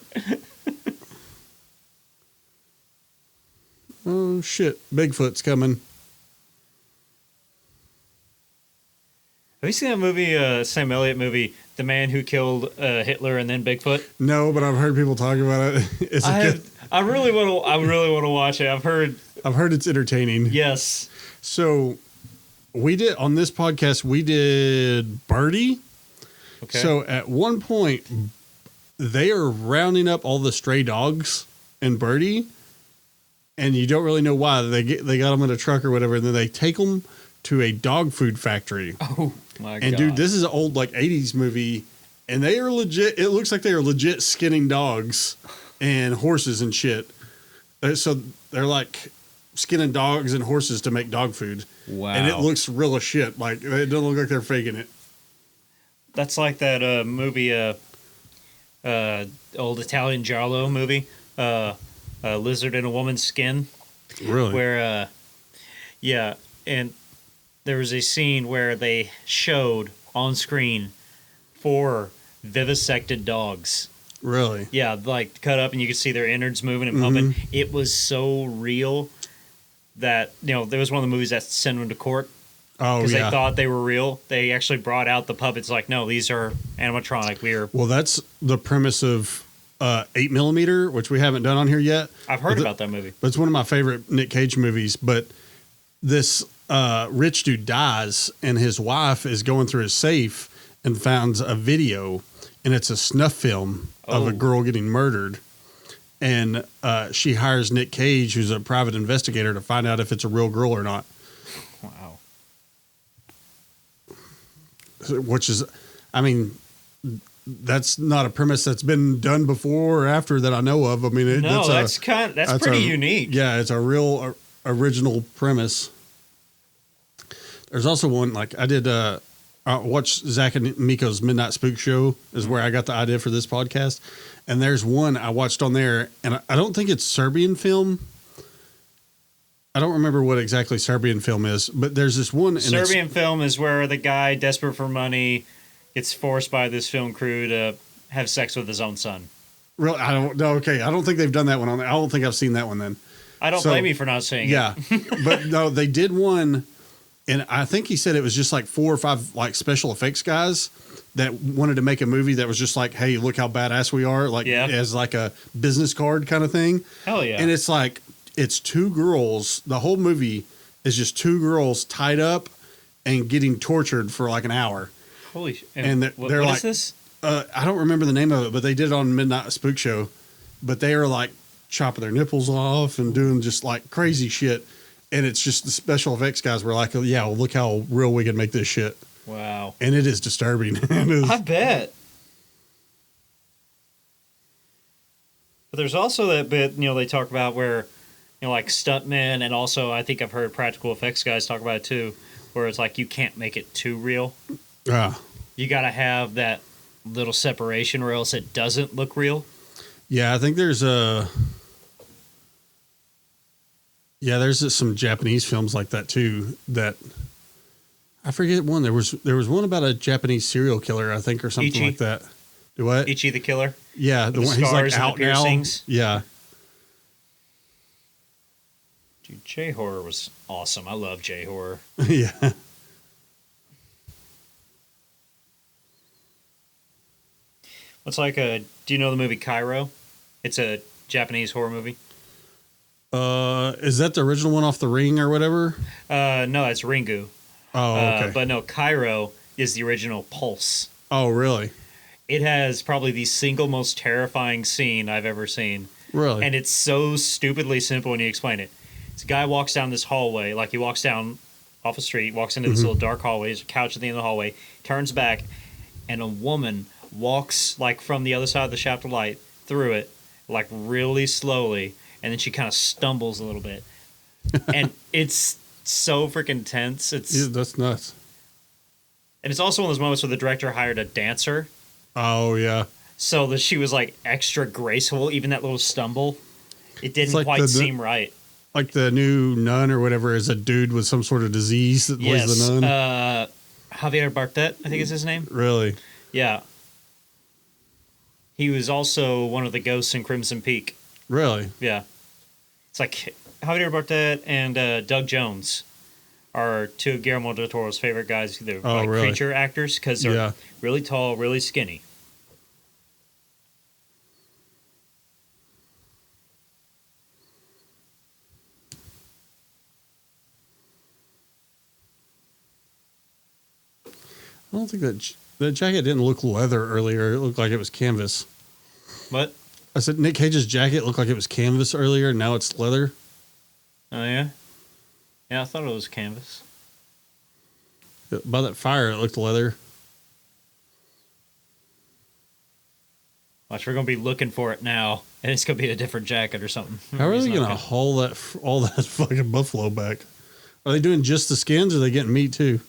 Oh, shit. Bigfoot's coming. Have you seen that movie, Sam Elliott movie, The Man Who Killed Hitler and Then Bigfoot? No, but I've heard people talk about it. It's I really want to watch it. I've heard it's entertaining. yes. So we did on this podcast, we did Birdie. Okay. So at one point, they are rounding up all the stray dogs in Birdie, and you don't really know why. They got them in a truck or whatever, and then they take them to a dog food factory. Oh my god. And dude, this is an old like 80s movie, and they are legit. It looks like they are legit skinning dogs and horses and shit. So they're like skinning dogs and horses to make dog food. Wow. And it looks real as shit. Like it doesn't look like they're faking it. That's like that movie, old Italian giallo movie, a Lizard in a Woman's Skin. Really? Where, yeah, and there was a scene where they showed on screen 4 vivisected dogs. Really? Yeah, like cut up and you could see their innards moving and pumping. Mm-hmm. It was so real that, there was one of the movies that sent them to court. Oh, Because yeah. they thought they were real. They actually brought out the puppets like, no, these are animatronic. Well, that's the premise of 8mm, which we haven't done on here yet. I've heard about that movie. But it's one of my favorite Nick Cage movies. But this rich dude dies, and his wife is going through his safe and finds a video, and it's a snuff film of a girl getting murdered. And she hires Nick Cage, who's a private investigator, to find out if it's a real girl or not. Wow. Which is, I mean, that's not a premise that's been done before or after that I know of. I mean, That's pretty unique. Yeah, it's a real original premise. There's also one, like I did watch Zach and Miko's Midnight Spook Show is where I got the idea for this podcast. And there's one I watched on there, and I don't think it's Serbian film. I don't remember what exactly Serbian film is, but there's this one. And Serbian film is where the guy, desperate for money, gets forced by this film crew to have sex with his own son. Really, I don't know. Okay, I don't think they've done that one on there. I don't think I've seen that one then. I don't blame you for not seeing it. But no, they did one, and I think he said it was just like 4 or 5 like special effects guys that wanted to make a movie that was just like, hey, look how badass we are, like as like a business card kind of thing. Hell yeah. And it's like, it's 2 girls. The whole movie is just 2 girls tied up and getting tortured for like an hour. Holy shit. And they're what like, is this? I don't remember the name of it, but they did it on Midnight Spook Show. But they are like chopping their nipples off and doing just like crazy shit. And it's just the special effects guys were like, yeah, well, look how real we can make this shit. Wow. And it is disturbing. I bet. But there's also that bit, they talk about where, like stuntmen, and also I think I've heard practical effects guys talk about it too, where it's like you can't make it too real. You got to have that little separation or else it doesn't look real. Yeah, I think there's there's some Japanese films like that too. That I forget one. There was one about a Japanese serial killer, I think, or something Ichi? like that. Do what? Ichi the Killer. Yeah, the one he's like out now. Yeah. Dude, J-horror was awesome. I love J-horror. Yeah. It's like do you know the movie Cairo? It's a Japanese horror movie. Is that the original one off The Ring or whatever? No, it's Ringu. Oh, okay. But no, Cairo is the original Pulse. Oh, really? It has probably the single most terrifying scene I've ever seen. Really? And it's so stupidly simple when you explain it. This guy walks down this hallway, like he walks down off a street, walks into this little dark hallway, there's a couch at the end of the hallway, turns back, and a woman walks like from the other side of the shaft of light through it, like really slowly, and then she kind of stumbles a little bit. And it's so freaking tense. Yeah, that's nuts. And it's also one of those moments where the director hired a dancer. Oh, yeah. So that she was like extra graceful, even that little stumble. It didn't like quite seem right. Like the new nun or whatever is a dude with some sort of disease that plays the nun. Javier Bardem, I think is his name. Really? Yeah. He was also one of the ghosts in Crimson Peak. Really? Yeah. It's like Javier Bardem and Doug Jones are two of Guillermo del Toro's favorite guys. They're really? creature actors because they're really tall, really skinny. I don't think that jacket didn't look leather earlier. It looked like it was canvas. What? I said Nick Cage's jacket looked like it was canvas earlier, and now it's leather. Oh, yeah? Yeah, I thought it was canvas. By that fire, it looked leather. Watch, we're going to be looking for it now, and it's going to be a different jacket or something. How are they going to haul all that fucking buffalo back? Are they doing just the skins, or are they getting meat too?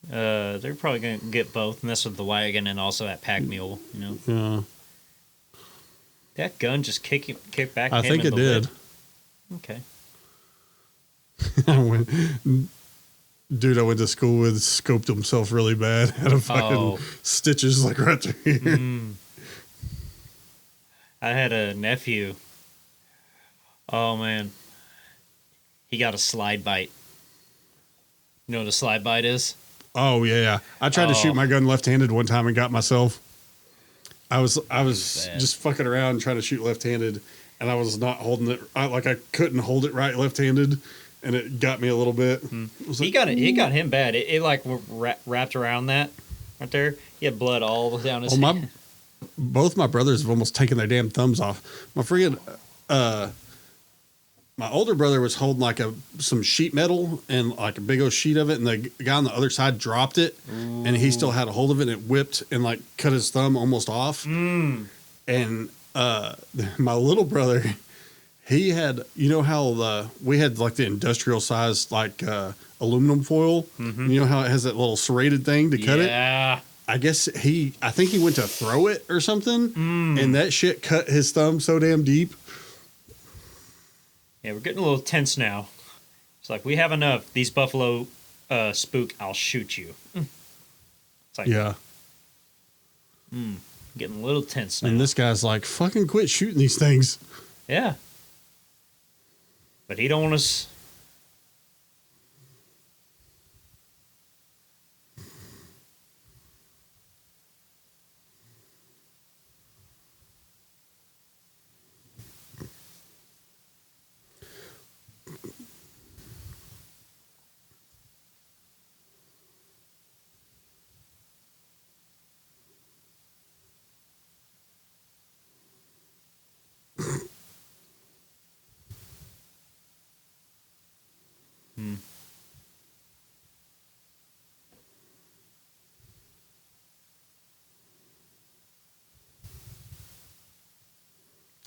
They're probably going to get both, and this with the wagon and also that pack mule, you know. Yeah. That gun just kicked back. I think it did. Okay. I went to school with scoped himself really bad. Had a fucking stitches like right through here. I had a nephew. Oh, man. He got a slide bite. You know what a slide bite is? Oh, yeah. I tried to shoot my gun left-handed one time and got myself. I was just fucking around trying to shoot left-handed, and I was not holding it. I couldn't hold it right left-handed, and it got me a little bit. He got him bad. It like wrapped around that right there. He had blood all down his head. Both my brothers have almost taken their damn thumbs off. My older brother was holding like some sheet metal and like a big old sheet of it, and the guy on the other side dropped it, and he still had a hold of it, and it whipped and like cut his thumb almost off. And my little brother, he had, you know how we had like the industrial size like aluminum foil. You know how it has that little serrated thing to cut it? Yeah. I think he went to throw it or something, and that shit cut his thumb so damn deep. Yeah, we're getting a little tense now. It's like, we have enough. These buffalo spook, I'll shoot you. It's like, yeah. Getting a little tense now. And this guy's like, fucking quit shooting these things. Yeah. But he don't want us.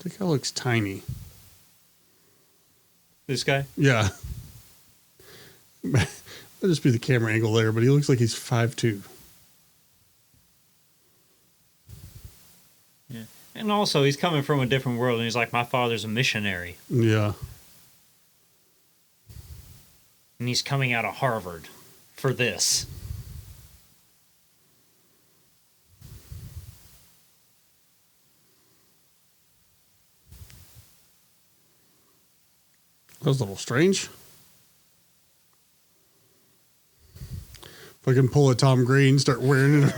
That guy looks tiny. This guy? Yeah. That'd just be the camera angle there, but he looks like he's 5'2". Yeah. And also, he's coming from a different world, and he's like, my father's a missionary. Yeah. And he's coming out of Harvard for this. That was a little strange. If I can pull a Tom Green, start wearing it.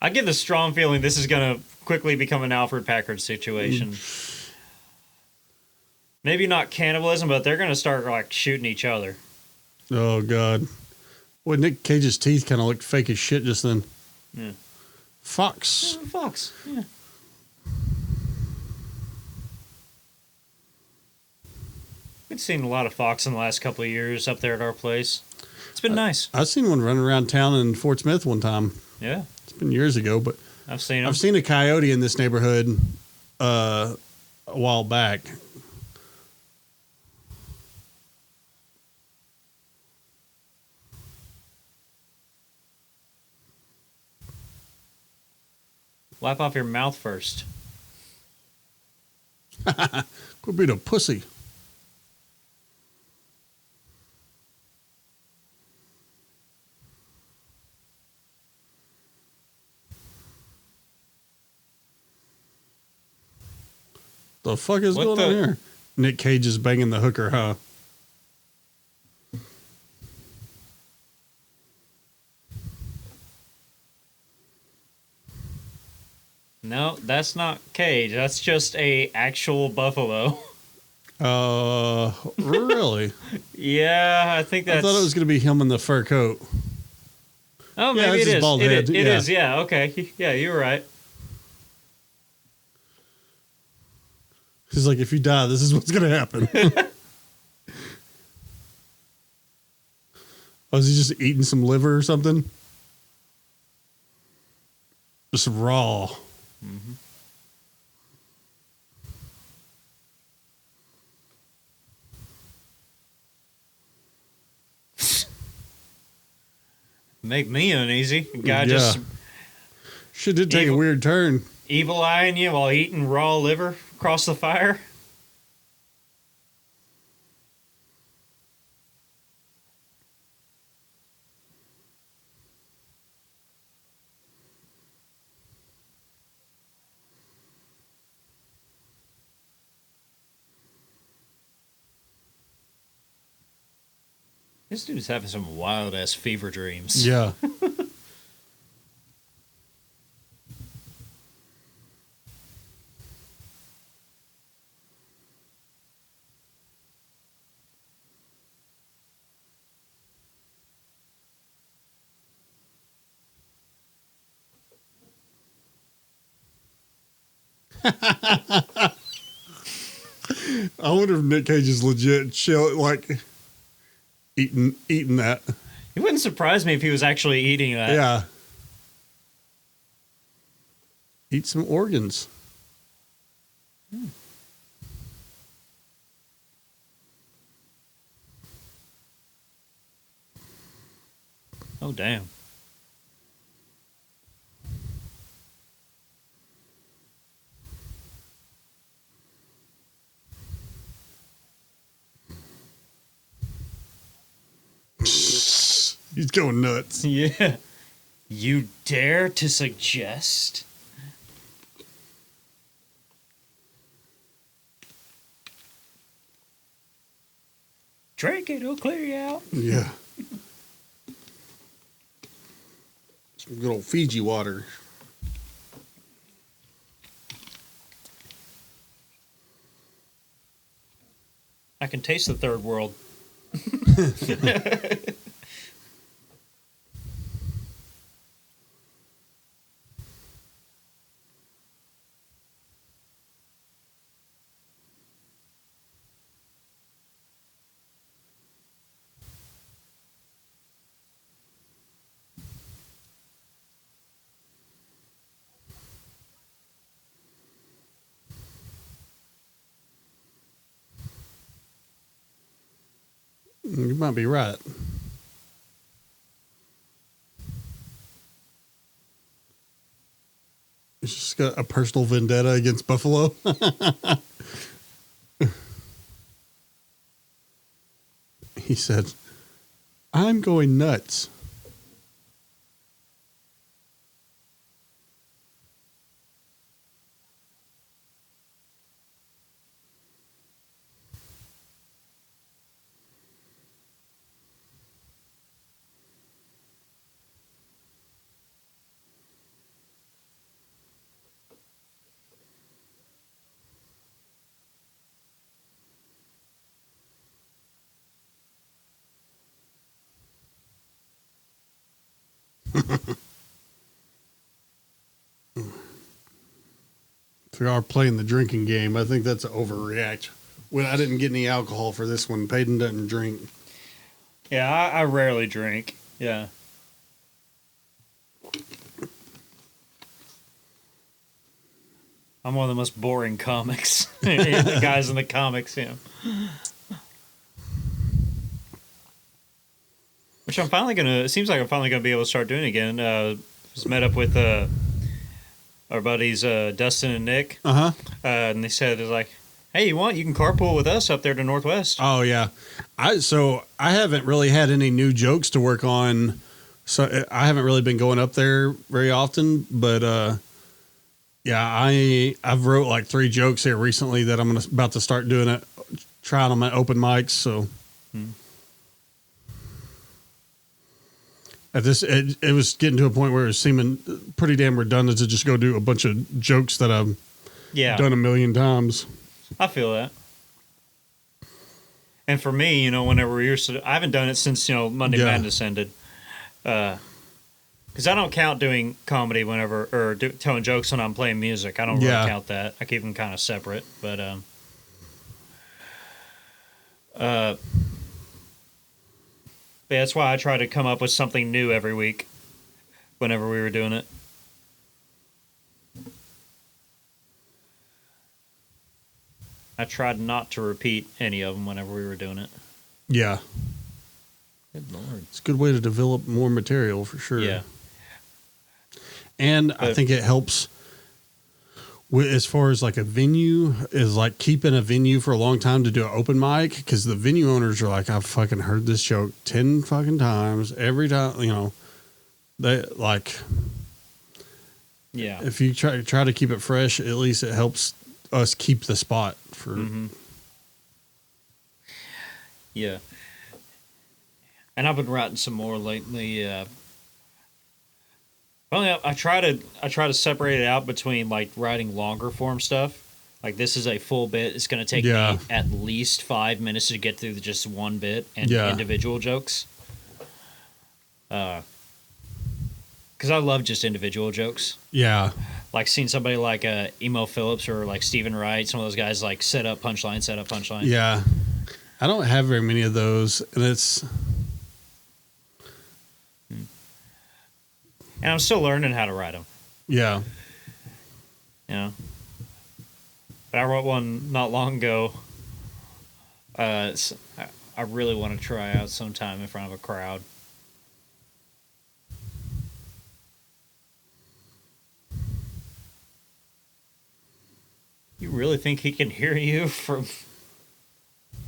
I get the strong feeling this is going to quickly become an Alfred Packard situation. Maybe not cannibalism, but they're going to start like shooting each other. Oh, God. Boy, Nick Cage's teeth kind of looked fake as shit just then. Yeah. Fox. Fox, yeah. We've seen a lot of fox in the last couple of years up there at our place. It's been nice. I've seen one running around town in Fort Smith one time. Yeah, It's been years ago, but I've seen them. I've seen a coyote in this neighborhood a while back. Wipe off your mouth first. Could be the pussy. The fuck is What going on here? Nick Cage is banging the hooker, huh? No, that's not Cage. That's just a actual buffalo. Really? Yeah, I think that's. I thought it was going to be him in the fur coat. Oh, Yeah, maybe it's it his is. bald It head, is. yeah. Yeah. Okay. Yeah, you were right. He's like, if you die, this is what's going to happen. Was he just eating some liver or something? Just raw. Mm-hmm. Make me uneasy. Guy just Shit did take a weird turn. evil eyeing you while eating raw liver across the fire. This dude's having some wild ass fever dreams. Yeah. I wonder if Nick Cage is legit chill, like eating that. It wouldn't surprise me if he was actually eating that. Yeah. Eat some organs. Oh, damn. He's going nuts. Yeah. You dare to suggest? Drink it, it'll clear you out. Yeah. Some good old Fiji water. I can taste the third world. You might be right. He's just got a personal vendetta against Buffalo. He said, I'm going nuts. If we are playing the drinking game, I think that's an overreact. Well, I didn't get any alcohol for this one. Paden doesn't drink. Yeah, I rarely drink. Yeah. I'm one of the most boring comics. The guys in the comics, yeah. Which I'm finally gonna. It seems like I'm finally gonna be able to start doing again. Was met up with our buddies Dustin and Nick, and they said it's like, "Hey, you can carpool with us up there to Northwest." Oh yeah, I haven't really had any new jokes to work on, so I haven't really been going up there very often. But yeah, I've wrote like 3 jokes here recently that I'm about to start doing it, trying them at open mics. So. At this, it was getting to a point where it was seeming pretty damn redundant to just go do a bunch of jokes that I've done a million times. I feel that. And for me, whenever we're I haven't done it since Monday Madness ended, because I don't count doing comedy whenever or telling jokes when I'm playing music. I don't really count that. I keep them kind of separate. But yeah, that's why I try to come up with something new every week whenever we were doing it. I tried not to repeat any of them whenever we were doing it. Yeah. Good Lord. It's a good way to develop more material for sure. Yeah. And I think it helps as far as like a venue is like keeping a venue for a long time to do an open mic, because the venue owners are like, I've fucking heard this joke 10 fucking times every time, they like, yeah, if you try to keep it fresh, at least it helps us keep the spot for, yeah. And I've been writing some more lately. Well, I try to separate it out between like writing longer form stuff. Like this is a full bit. It's going to take me at least 5 minutes to get through just one bit and individual jokes. Because I love just individual jokes. Yeah. Like seeing somebody like Emo Phillips or like Stephen Wright, some of those guys like set up punchline. Yeah. I don't have very many of those, and it's. And I'm still learning how to write them. Yeah. Yeah. But I wrote one not long ago. I really want to try out sometime in front of a crowd. You really think he can hear you from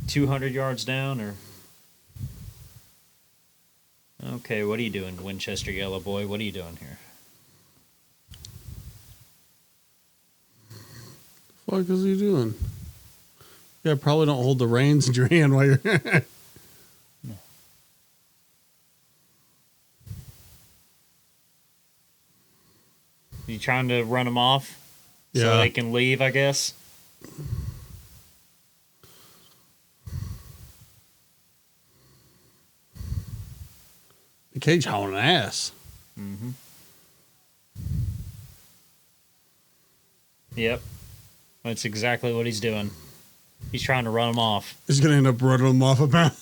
200 yards down, or? Okay, what are you doing, Winchester Yellow Boy? What are you doing here? What the fuck is he doing? Yeah, probably don't hold the reins in your hand while you're. No. You trying to run them off so they can leave, I guess? Cage hauling ass. Mm-hmm. Yep. That's exactly what he's doing. He's trying to run him off. He's going to end up running him off about.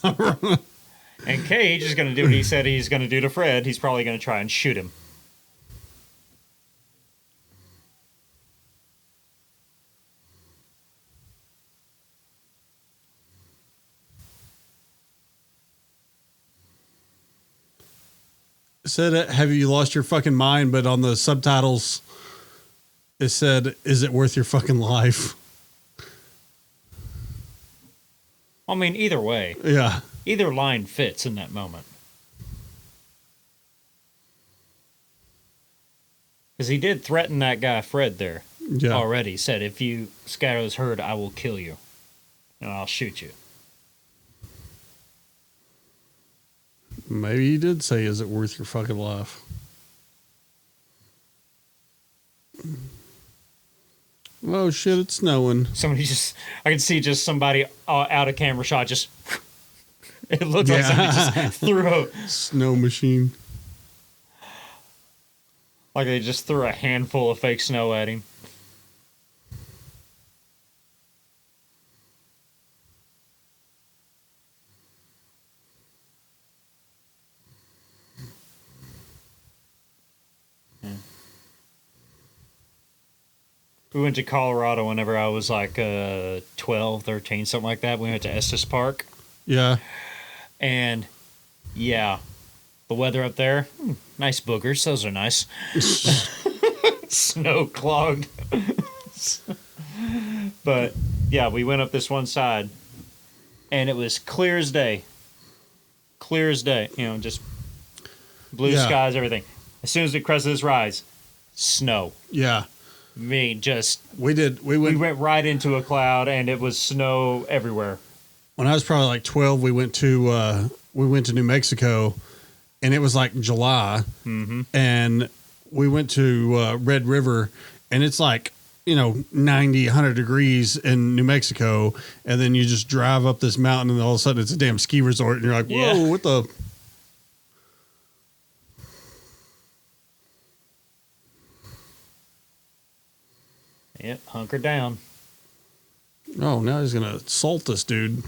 And Cage is going to do what he said he's going to do to Fred. He's probably going to try and shoot him. Said, have you lost your fucking mind? But on the subtitles, it said, is it worth your fucking life? I mean, either way. Yeah. Either line fits in that moment. Because he did threaten that guy, Fred, there already. He said, if you scatter this herd, I will kill you. And I'll shoot you. Maybe he did say, is it worth your fucking life? Oh, shit, it's snowing. I can see just somebody out of camera shot just, it looks like somebody just threw a snow machine. Like they just threw a handful of fake snow at him. We went to Colorado whenever I was like 12, 13, something like that. We went to Estes Park. Yeah. And yeah, the weather up there, nice boogers. Those are nice. Snow clogged. But yeah, we went up this one side and it was clear as day. Clear as day. You know, just blue skies, everything. As soon as we crossed this rise, snow. Yeah. I mean, just We went right into a cloud and it was snow everywhere. When I was probably like 12, we went to New Mexico, and it was like July, and we went to Red River, and it's like 90, 100 degrees in New Mexico, and then you just drive up this mountain, and all of a sudden it's a damn ski resort, and you're like, whoa, Yeah. what the? Yep, hunker down. Oh, now he's gonna assault this dude.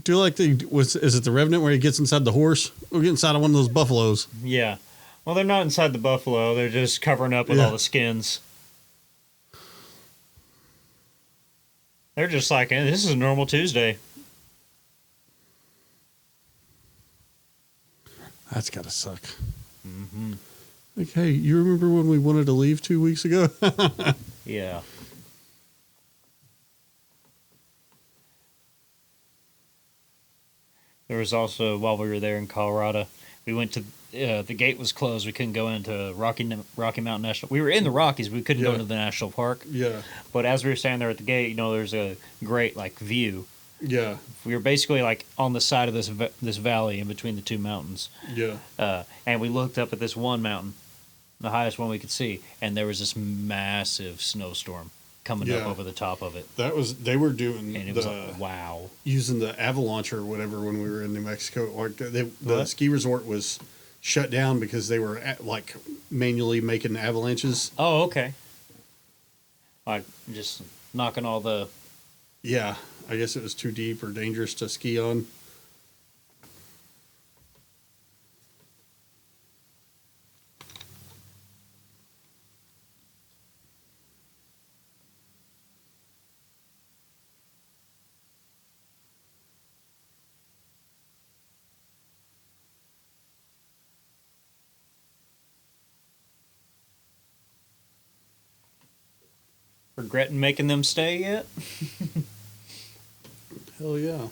Do you like is it the Revenant where he gets inside the horse? Or get inside of one of those buffaloes? Yeah. Well, they're not inside the buffalo. They're just covering up with all the skins. They're just like, this is a normal Tuesday. That's gotta suck. Like, hey, you remember when we wanted to leave 2 weeks ago? Yeah. There was also, while we were there in Colorado, we went to, the gate was closed. We couldn't go into Rocky Mountain National. We were in the Rockies. We couldn't go into the national park. Yeah. But as we were standing there at the gate, there's a great, view. Yeah. We were basically, on the side of this valley in between the two mountains. Yeah. And we looked up at this one mountain, the highest one we could see, and there was this massive snowstorm coming up over the top of it. They were doing And it was wow. using the avalanche or whatever when we were in New Mexico. Or the ski resort was shut down because they were manually making avalanches. Oh, okay. Like just knocking all the. Yeah, I guess it was too deep or dangerous to ski on. Regretting making them stay yet? Hell yeah.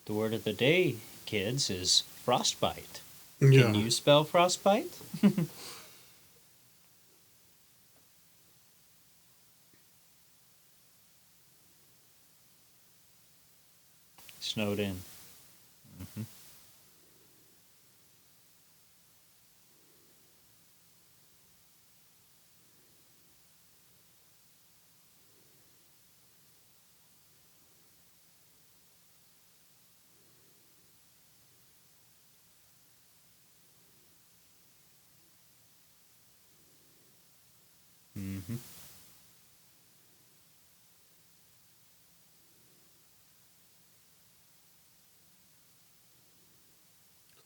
The word of the day, kids, is frostbite. Yeah. Can you spell frostbite? Snowed in. Mm-hmm. Mm-hmm.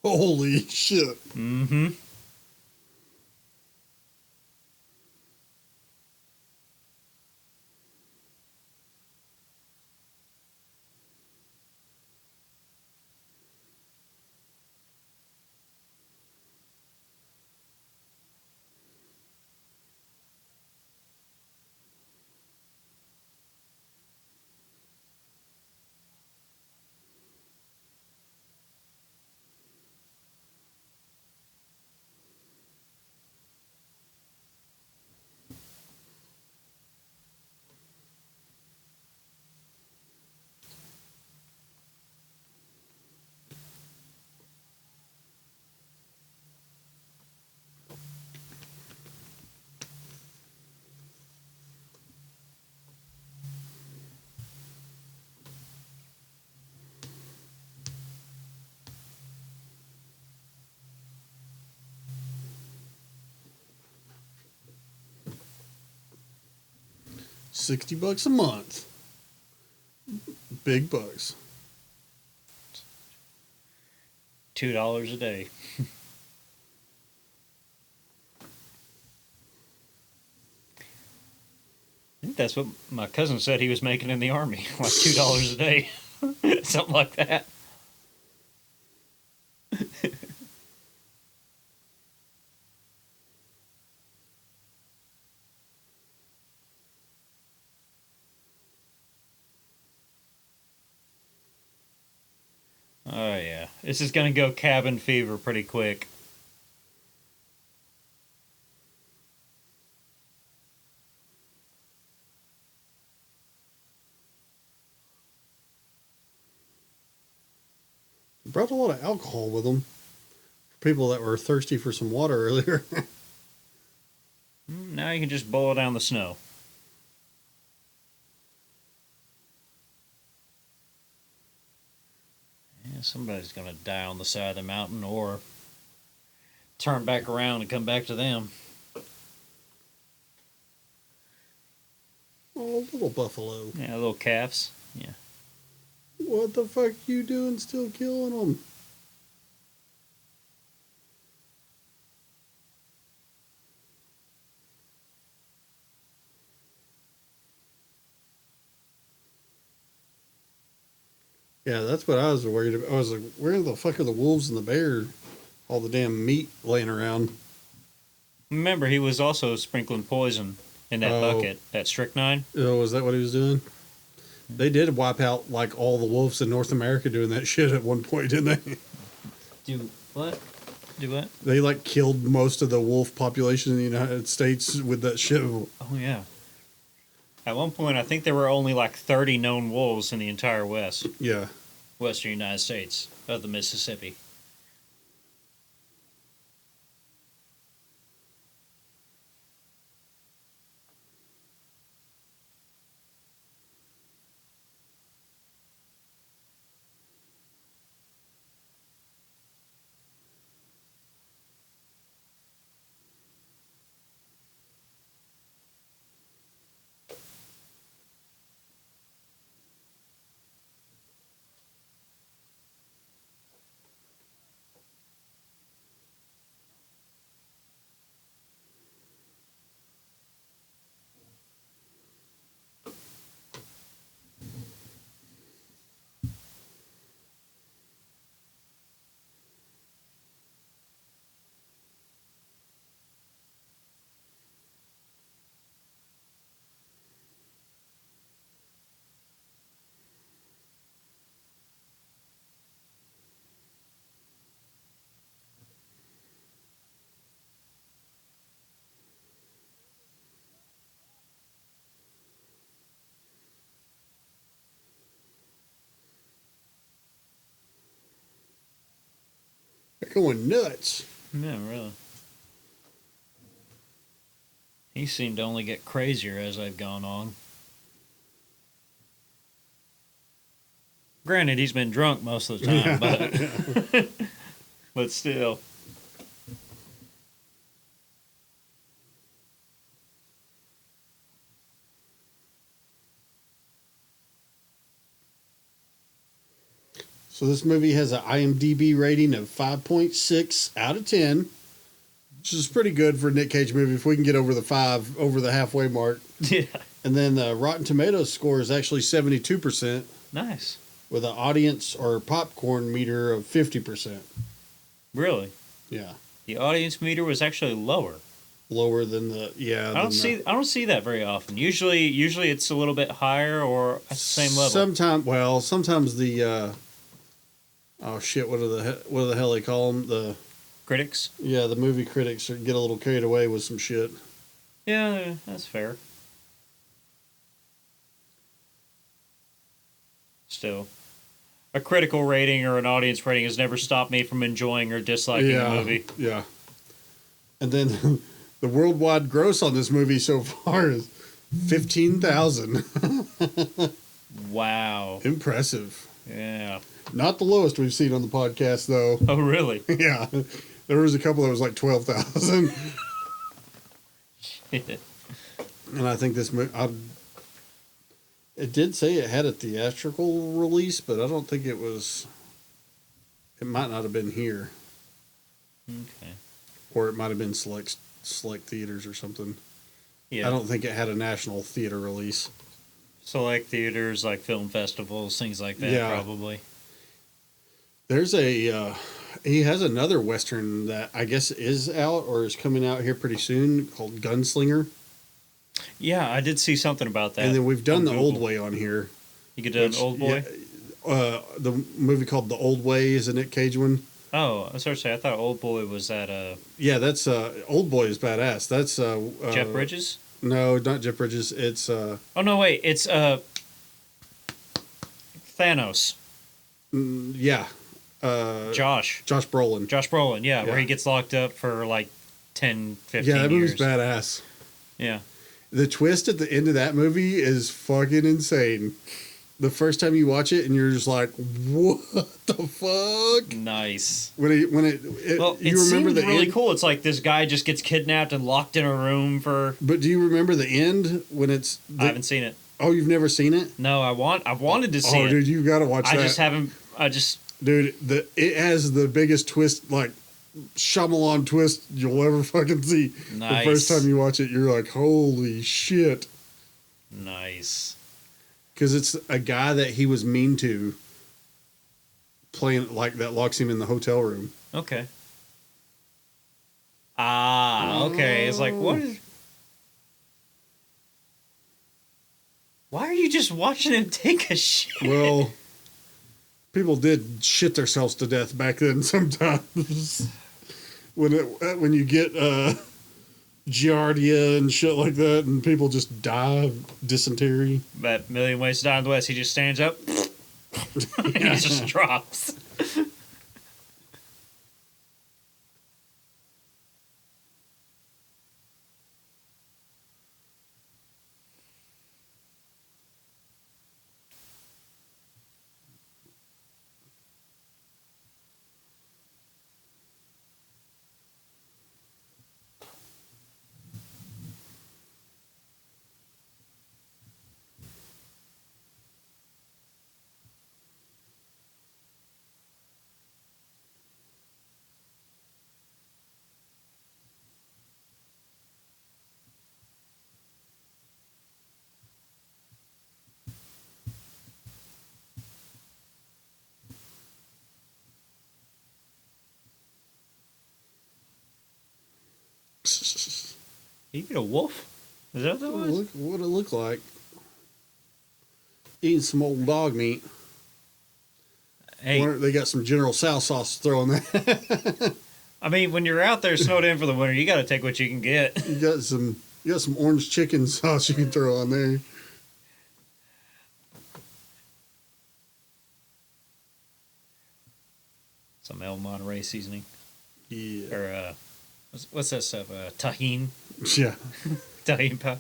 Holy shit. Mm-hmm. $60 a month. Big bucks. $2 a day. I think that's what my cousin said he was making in the Army, like $2 a day. Something like that. Oh, yeah. This is going to go cabin fever pretty quick. Brought a lot of alcohol with them. For people that were thirsty for some water earlier. Now you can just boil down the snow. Yeah, somebody's going to die on the side of the mountain or turn back around and come back to them. Oh, little buffalo. Yeah, little calves. Yeah. What the fuck you doing still killing them? Yeah, that's what I was worried about. I was like, where the fuck are the wolves and the bear? All the damn meat laying around. Remember, he was also sprinkling poison in that Oh. bucket, that strychnine. Oh, was that what he was doing? They did wipe out like all the wolves in North America doing that shit at one point, didn't they? Do what? Do what? They like killed most of the wolf population in the United States with that shit. Oh, yeah. At one point, I think there were only like 30 known wolves in the entire Yeah. western United States of the Mississippi. They're going nuts. Yeah, really. He seemed to only get crazier as they've gone on. Granted, he's been drunk most of the time, but still. So this movie has an IMDb rating of 5.6 out of 10, which is pretty good for a Nick Cage movie if we can get over the halfway mark. Yeah. And then the Rotten Tomatoes score is actually 72% Nice. with an audience or popcorn meter of 50%. Really? Yeah. The audience meter was actually lower. Lower than the, yeah. I don't see that very often. Usually it's a little bit higher or at the same level. Sometimes the, oh shit, what the hell they call them? The Critics? the movie critics get a little carried away with some shit. Yeah, that's fair. Still, a critical rating or an audience rating has never stopped me from enjoying or disliking a movie. Yeah. And then the worldwide gross on this movie so far is 15,000. Wow. Impressive. Yeah. Not the lowest we've seen on the podcast, though. Oh, really? Yeah. There was a couple that was like 12,000. And I think this movie, It did say it had a theatrical release, but I don't think it was. It might not have been here, Okay. or it might have been select theaters or something. Yeah. I don't think it had a national theater release. Select theaters, like film festivals, things like that, Yeah. probably. There's a he has another Western that I guess is out or is coming out here pretty soon called Gunslinger. Yeah, I did see something about that. And then we've done on The Google. Old Way on here. You could do an Old Boy? Yeah, the movie called The Old Way is a Nick Cage one. Oh, I was sorry to say, I thought Old Boy was that Yeah, that's Old Boy is badass. That's Jeff Bridges? No, not Jeff Bridges. It's Oh, no, wait. It's Thanos. yeah. Josh Brolin. Josh Brolin, yeah, Yeah. where he gets locked up for like 10, 15 Yeah, that movie's years. badass. Yeah. The twist at the end of that movie is fucking insane. The first time you watch it and you're just like, what the fuck? Nice. Well, It you remember seemed the really end? cool. It's like this guy just gets kidnapped and locked in a room for... But do you remember the end when it's? I haven't seen it. Oh, you've never seen it? No, I've wanted to see Oh, it. dude, you got to watch I that. just haven't... Dude, it has the biggest twist, like Shyamalan twist you'll ever fucking see. Nice. The first time you watch it, you're like, holy shit. Nice. Because it's a guy that he was mean to playing, like, that locks him in the hotel room. Okay. Ah, okay. It's like, what is... Why are you just watching him take a shit? Well, people did shit themselves to death back then sometimes. when you get giardia and shit like that, and people just die of dysentery. But Million Ways to Die in the West, he just stands up and he just drops. You get a wolf? Is that what it was? Look what it looked like. Eating some old dog meat. Hey, Wonder if they got some General Tso sauce throwing that. I mean, when you're out there snowed in for the winter, you got to take what you can get. You got some orange chicken sauce you can throw on there. Some El Monterey seasoning. Yeah. Or, what's that stuff? Tahine? Yeah. Tahine powder.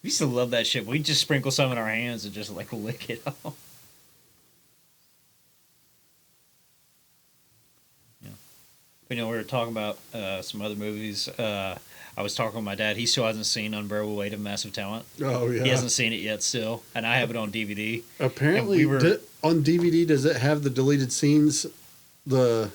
We used to love that shit. We'd just sprinkle some in our hands and just, like, lick it off. Yeah. But, we were talking about some other movies. I was talking with my dad. He still hasn't seen Unbearable Weight of Massive Talent. Oh, yeah. He hasn't seen it yet still. And I have it on DVD. Apparently, And we were- on DVD, does it have the deleted scenes? Have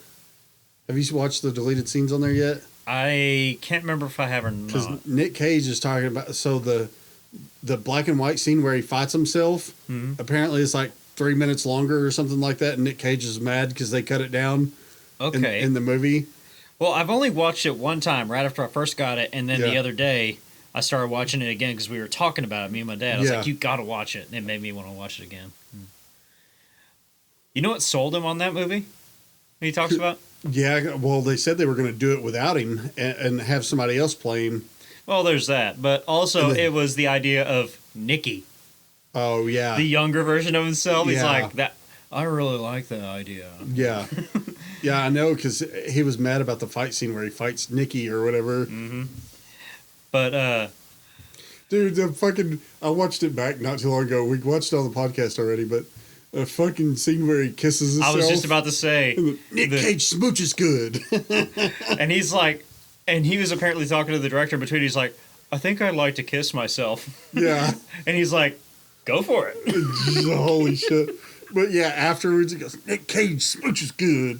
you watched the deleted scenes on there yet? I can't remember if I have or Because not. Nick Cage is talking about the black and white scene where he fights himself. Mhm. Apparently, it's like 3 minutes longer or something like that, and Nick Cage is mad because they cut it down. Okay. In the movie. Well, I've only watched it one time right after I first got it, and then the Yeah. other day I started watching it again because we were talking about it, me and my dad. I was Yeah. like, you got to watch it. And it made me want to watch it again. You know what sold him on that movie? He talks about? Yeah, well, they said they were going to do it without him and have somebody else play him. Well, there's that. But also, And then- it was the idea of Nicky, Oh, yeah. the younger version of himself. He's Yeah. like, that. I really like that idea. Yeah. Yeah, I know, because he was mad about the fight scene where he fights Nikki or whatever. Mm-hmm. But, Dude, I watched it back not too long ago. We watched it on the podcast already, but a fucking scene where he kisses himself. I was just about to say. Nick Cage smooch is good. And he's like, and he was apparently talking to the director in between. He's like, I think I'd like to kiss myself. Yeah. And he's like, Go for it. Holy shit. But yeah, afterwards he goes, Nick Cage smooches good.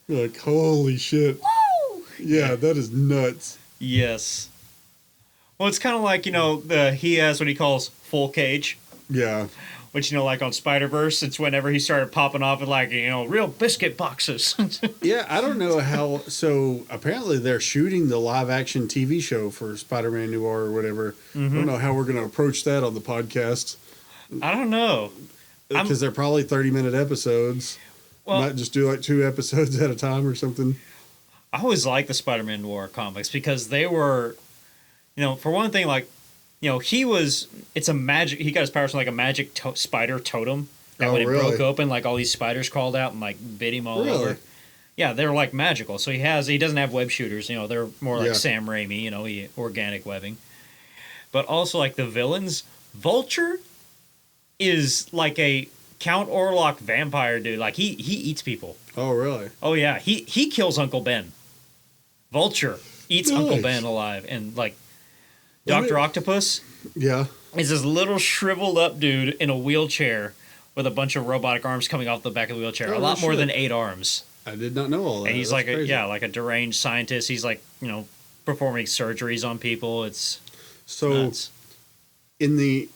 You're like, holy shit. Woo! Yeah, that is nuts. Yes. Well, it's kind of like, he has what he calls full cage, Yeah. which, like on Spider-Verse, it's whenever he started popping off with, like, real biscuit boxes. Yeah, I don't know how. So apparently they're shooting the live action TV show for Spider-Man Noir or whatever. I don't know how we're going to approach that on the podcast I don't know. because they're probably 30-minute episodes. Well, Might just do like 2 episodes at a time or something. I always liked the Spider-Man Noir comics because they were, for one thing, like, it's a magic, he got his powers from like a magic spider totem that when it broke open, like all these spiders crawled out and like bit him all over. Yeah, they're like magical. So he doesn't have web shooters, they're more like Sam Raimi, organic webbing. But also like the villains, Vulture is like a Count Orlok vampire dude. Like he eats people. Oh, really? Oh yeah, he kills Uncle Ben. Vulture eats Uncle Ben alive, and like Dr. Octopus is this little shriveled up dude in a wheelchair with a bunch of robotic arms coming off the back of the wheelchair. A lot more than 8 arms. I did not know all that. And he's like a deranged scientist. He's like, performing surgeries on people. It's nuts. in the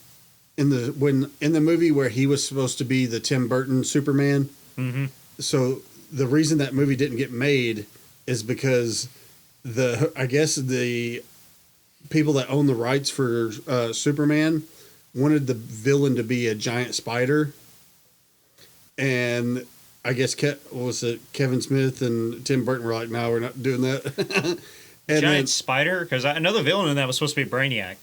movie where he was supposed to be the Tim Burton Superman. Mm-hmm. So the reason that movie didn't get made is because I guess the people that own the rights for Superman wanted the villain to be a giant spider, and I guess Kevin Smith and Tim Burton were like, "No, we're not doing that." Giant spider? Because I know the villain in that was supposed to be Brainiac.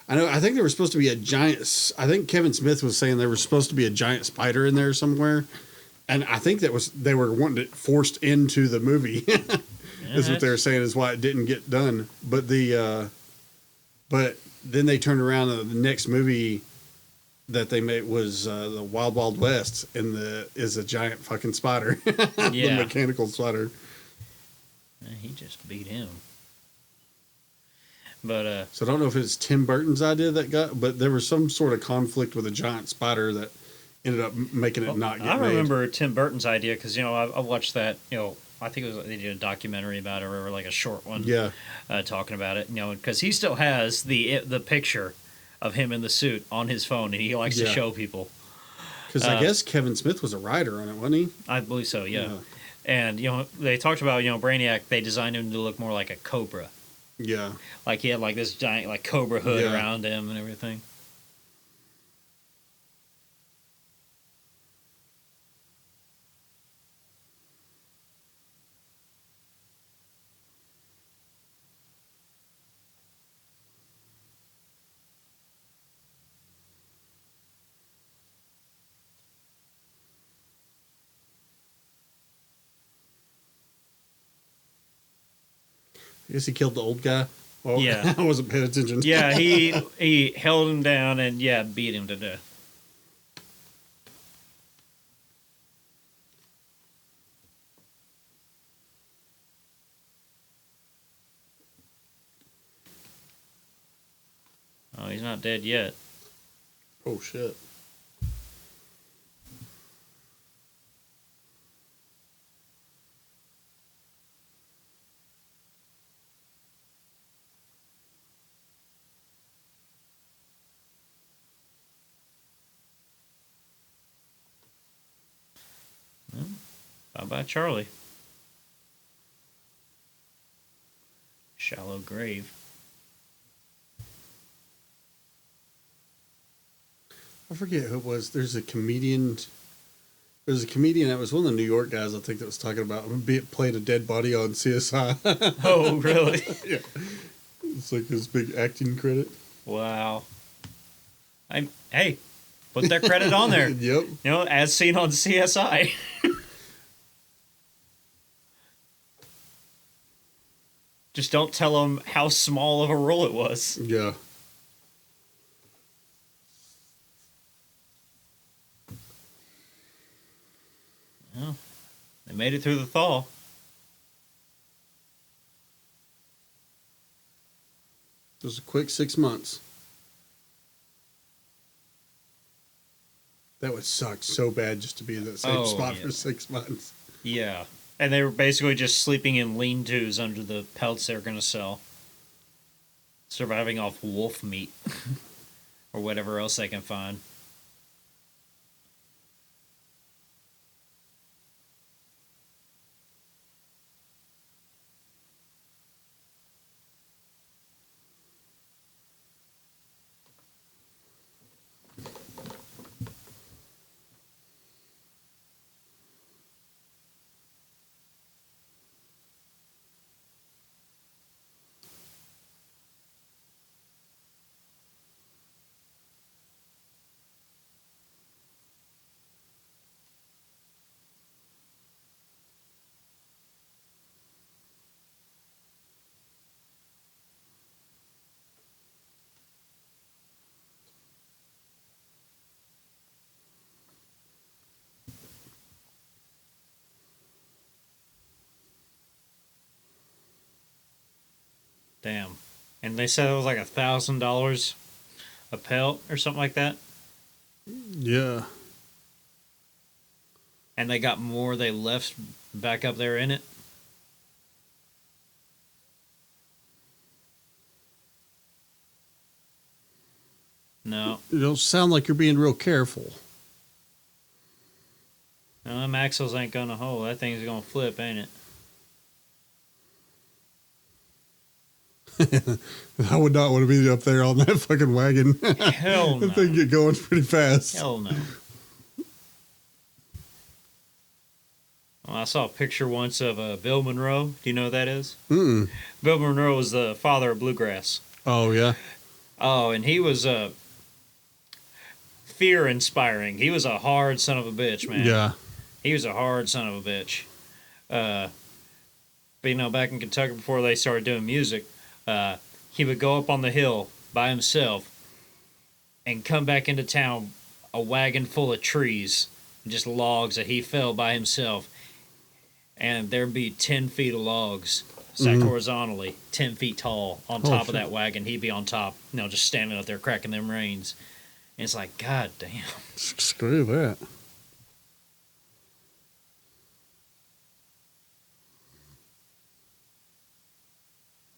I think there was supposed to be a giant. I think Kevin Smith was saying there was supposed to be a giant spider in there somewhere, and I think they were wanting it forced into the movie. Is what they were saying is why it didn't get done. But but then they turned around and the next movie that they made was the Wild Wild West, and is a giant fucking spider, the mechanical spider. He just beat him. But so I don't know if it's Tim Burton's idea but there was some sort of conflict with a giant spider that ended up making it not get made. I remember Tim Burton's idea because I watched that. I think it was they did a documentary about it or like a short one. Yeah, talking about it. Because he still has the picture of him in the suit on his phone, and he likes to show people. Because I guess Kevin Smith was a writer on it, wasn't he? I believe so. Yeah. And they talked about Brainiac. They designed him to look more like a cobra. Yeah. Like he had like this giant like cobra hood around him and everything. I guess he killed the old guy. Oh, yeah. I wasn't paying attention. Yeah, he held him down and beat him to death. Oh, he's not dead yet. Oh shit. Bye-bye, Charlie. Shallow grave. I forget who it was. There's a comedian that was one of the New York guys, I think, that was talking about playing a dead body on CSI. Oh, really? Yeah. It's like his big acting credit. Wow. Hey, put that credit on there. Yep. As seen on CSI. Just don't tell them how small of a role it was. Yeah. Well, they made it through the thaw. It was a quick 6 months. That would suck so bad just to be in that same spot yeah. for 6 months. Yeah. And they were basically just sleeping in lean-tos under the pelts they're going to sell. Surviving off wolf meat. Or whatever else they can find. Damn. And they said it was like $1,000 a pelt or something like that. Yeah. And they got more they left back up there in it. No. You don't sound like you're being real careful. No, them axles ain't gonna hold. That thing's gonna flip, ain't it? I would not want to be up there on that fucking wagon. Hell no. That thing get going pretty fast. Hell no. Well, I saw a picture once of Bill Monroe. Do you know who that is? Mm. Bill Monroe was the father of bluegrass. Oh, yeah? Oh, and he was fear-inspiring. He was a hard son of a bitch, man. Yeah. He was a hard son of a bitch. But, you know, back in Kentucky before they started doing music, he would go up on the hill by himself and come back into town a wagon full of trees, just logs that he felled by himself. And there'd be 10 feet of logs stacked horizontally, 10 feet tall on top of that wagon. He'd be on top, you know, just standing up there cracking them reins. And it's like, God damn. Screw that.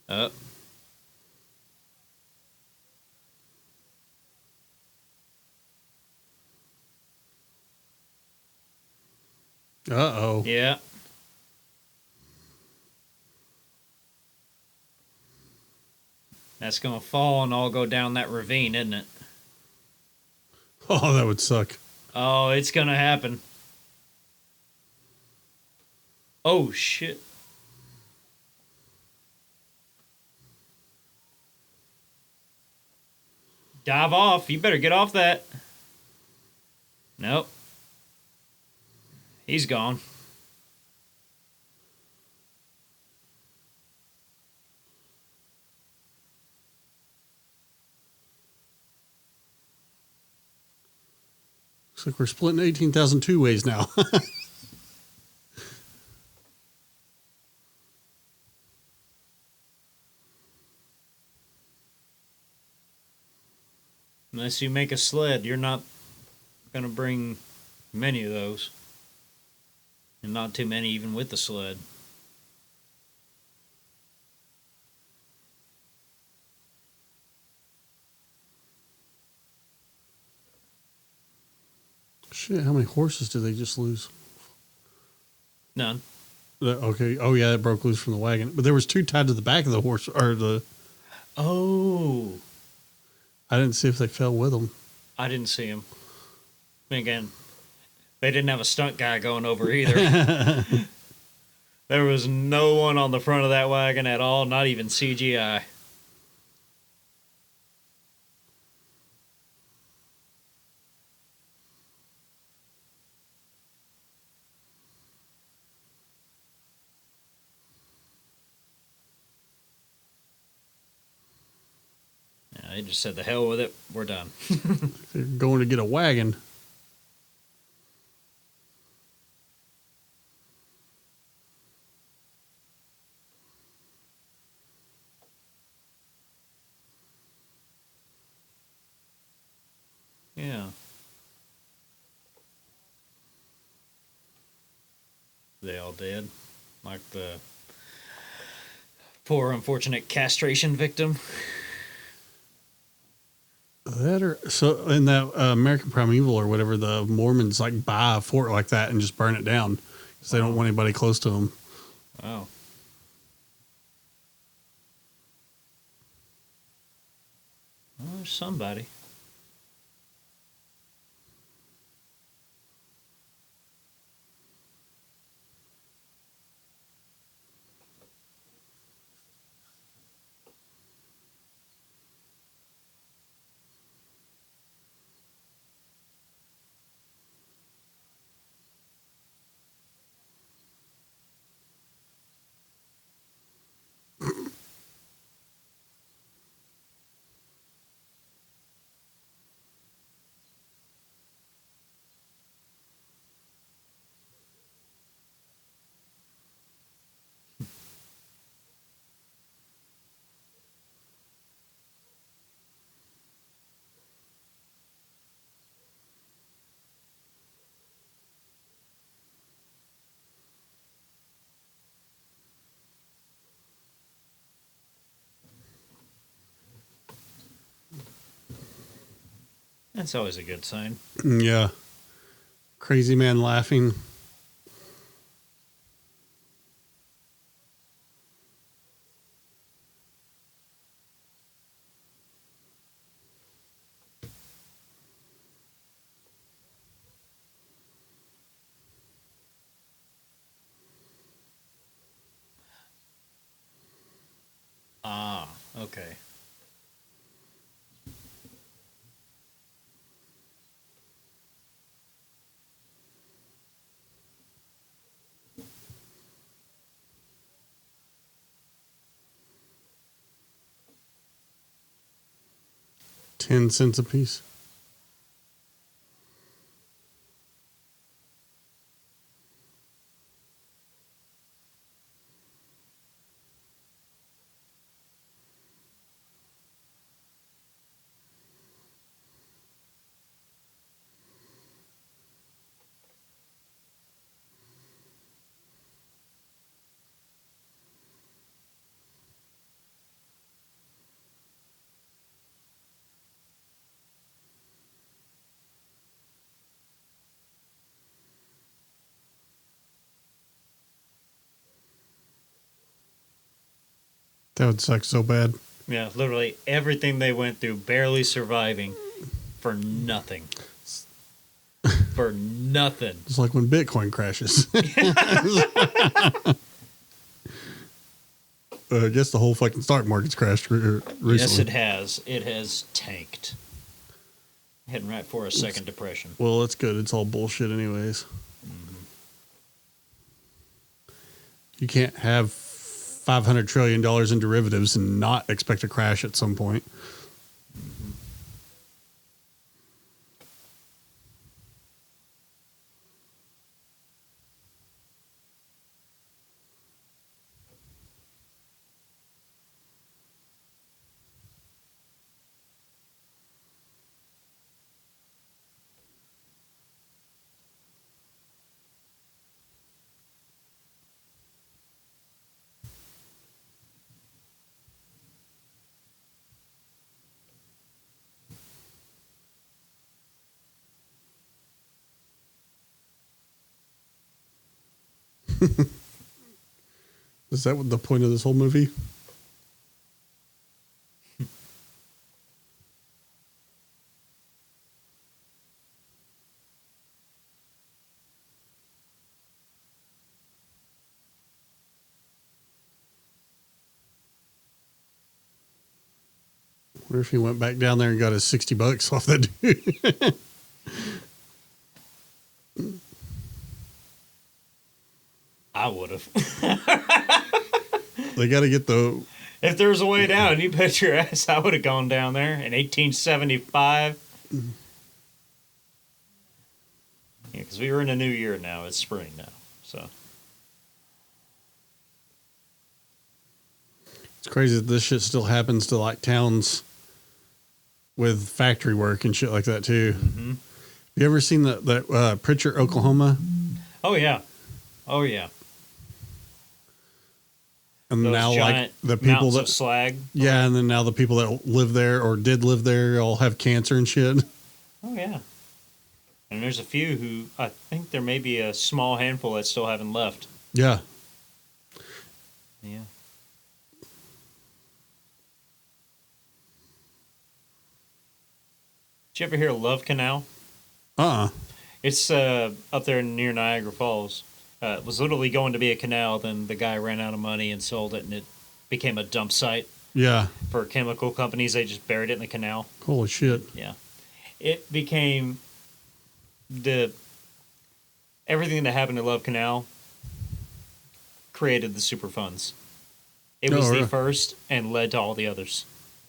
Up. Uh-oh. Yeah. That's going to fall and all go down that ravine, isn't it? Oh, that would suck. Oh, it's going to happen. Oh, shit. Dive off. You better get off that. Nope. He's gone. Looks like we're splitting 18,000 two ways now. Unless you make a sled, you're not going to bring many of those. And not too many even with the sled. Shit, how many horses did they just lose? None. Okay. Oh, yeah, that broke loose from the wagon. But there was two tied to the back of the horse, or the... Oh. I didn't see if they fell with them. I didn't see him. Again, they didn't have a stunt guy going over either. There was no one on the front of that wagon at all, not even CGI. They just said, the hell with it, we're done. They're going to get a wagon. Yeah. they all did. Like the poor, unfortunate castration victim. So in that American Primeval or whatever, the Mormons like buy a fort like that and just burn it down because they don't want anybody close to them. Oh. Well, there's somebody. That's always a good sign. Yeah. Crazy man laughing. Ah, okay. $0.10 a piece. That would suck so bad. Yeah, literally everything they went through, barely surviving for nothing. For nothing. It's like when Bitcoin crashes. I guess the whole fucking stock market's crashed recently. Yes, it has. It has tanked. Heading right for a second depression. Well, that's good. It's all bullshit anyways. Mm-hmm. You can't have $500 trillion in derivatives and not expect a crash at some point. Mm-hmm. Is that what the point of this whole movie? What if he went back down there and got his $60 off that dude? I would have. They got to get the... If there was a way down, you bet your ass I would have gone down there in 1875. Yeah, because we were in a new year now. It's spring now, so. It's crazy that this shit still happens to like towns with factory work and shit like that too. Mm-hmm. You ever seen that Pritchard, Oklahoma? Oh, yeah. Oh yeah. And Those now, giant like the people mountains that of slag. yeah, and then now the people that live there or did live there all have cancer and shit. Oh yeah. And there's a few who I think there may be a small handful that still haven't left. Yeah. Yeah. Did you ever hear of Love Canal? It's up there near Niagara Falls. It was literally going to be a canal, then the guy ran out of money and sold it, and it became a dump site Yeah. for chemical companies. They just buried it in the canal. Holy shit. Yeah. It became everything that happened to Love Canal created the Superfunds. It was the really? first and led to all the others.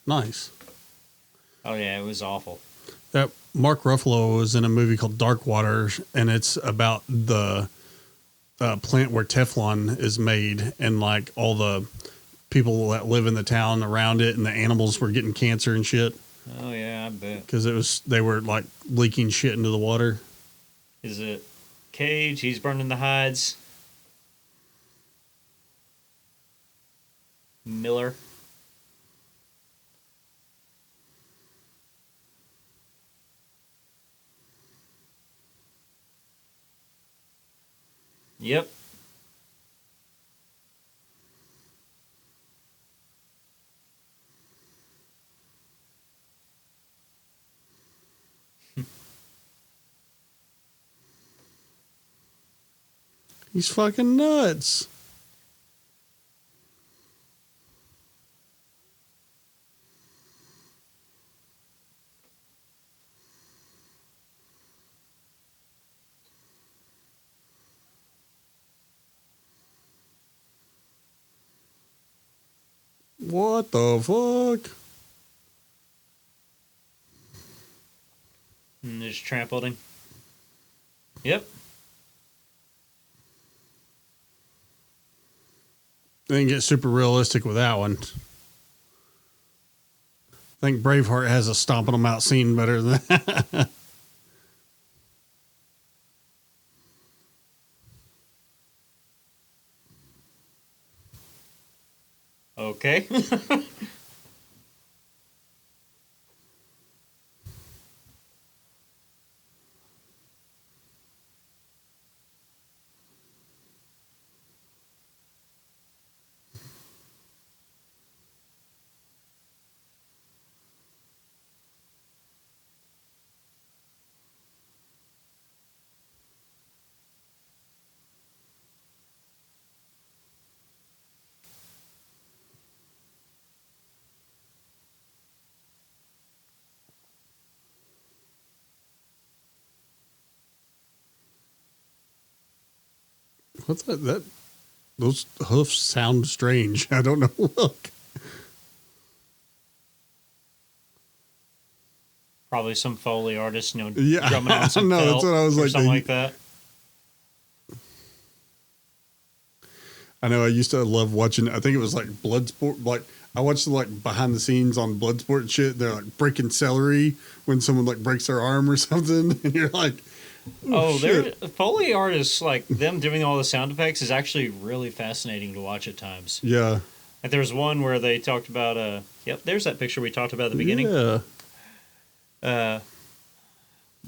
Nice. Oh yeah, it was awful. That Mark Ruffalo was in a movie called Dark Water, and it's about the plant where Teflon is made, and like all the people that live in the town around it, and the animals were getting cancer and shit Oh yeah, I bet. because they were like leaking shit into the water. Is it Cage? He's burning the hides. Miller. Yep. He's fucking nuts. What the fuck? And just trampled him. Yep. They didn't get super realistic with that one. I think Braveheart has a stomping them out scene better than that. Okay. What's that? Those hoofs sound strange. I don't know. Look. Probably some Foley artist, Yeah, drumming on some no, felt that's what I was or like, something they- like that. I know I used to love watching, I think it was like Bloodsport. Like, I watched like behind the scenes on Bloodsport and shit. They're like breaking celery when someone like breaks their arm or something. And you're like, Oh, shit. they're Foley artists, like them doing all the sound effects is actually really fascinating to watch at times. Yeah. Like there was one where they talked about yep, there's that picture we talked about at the beginning. Yeah.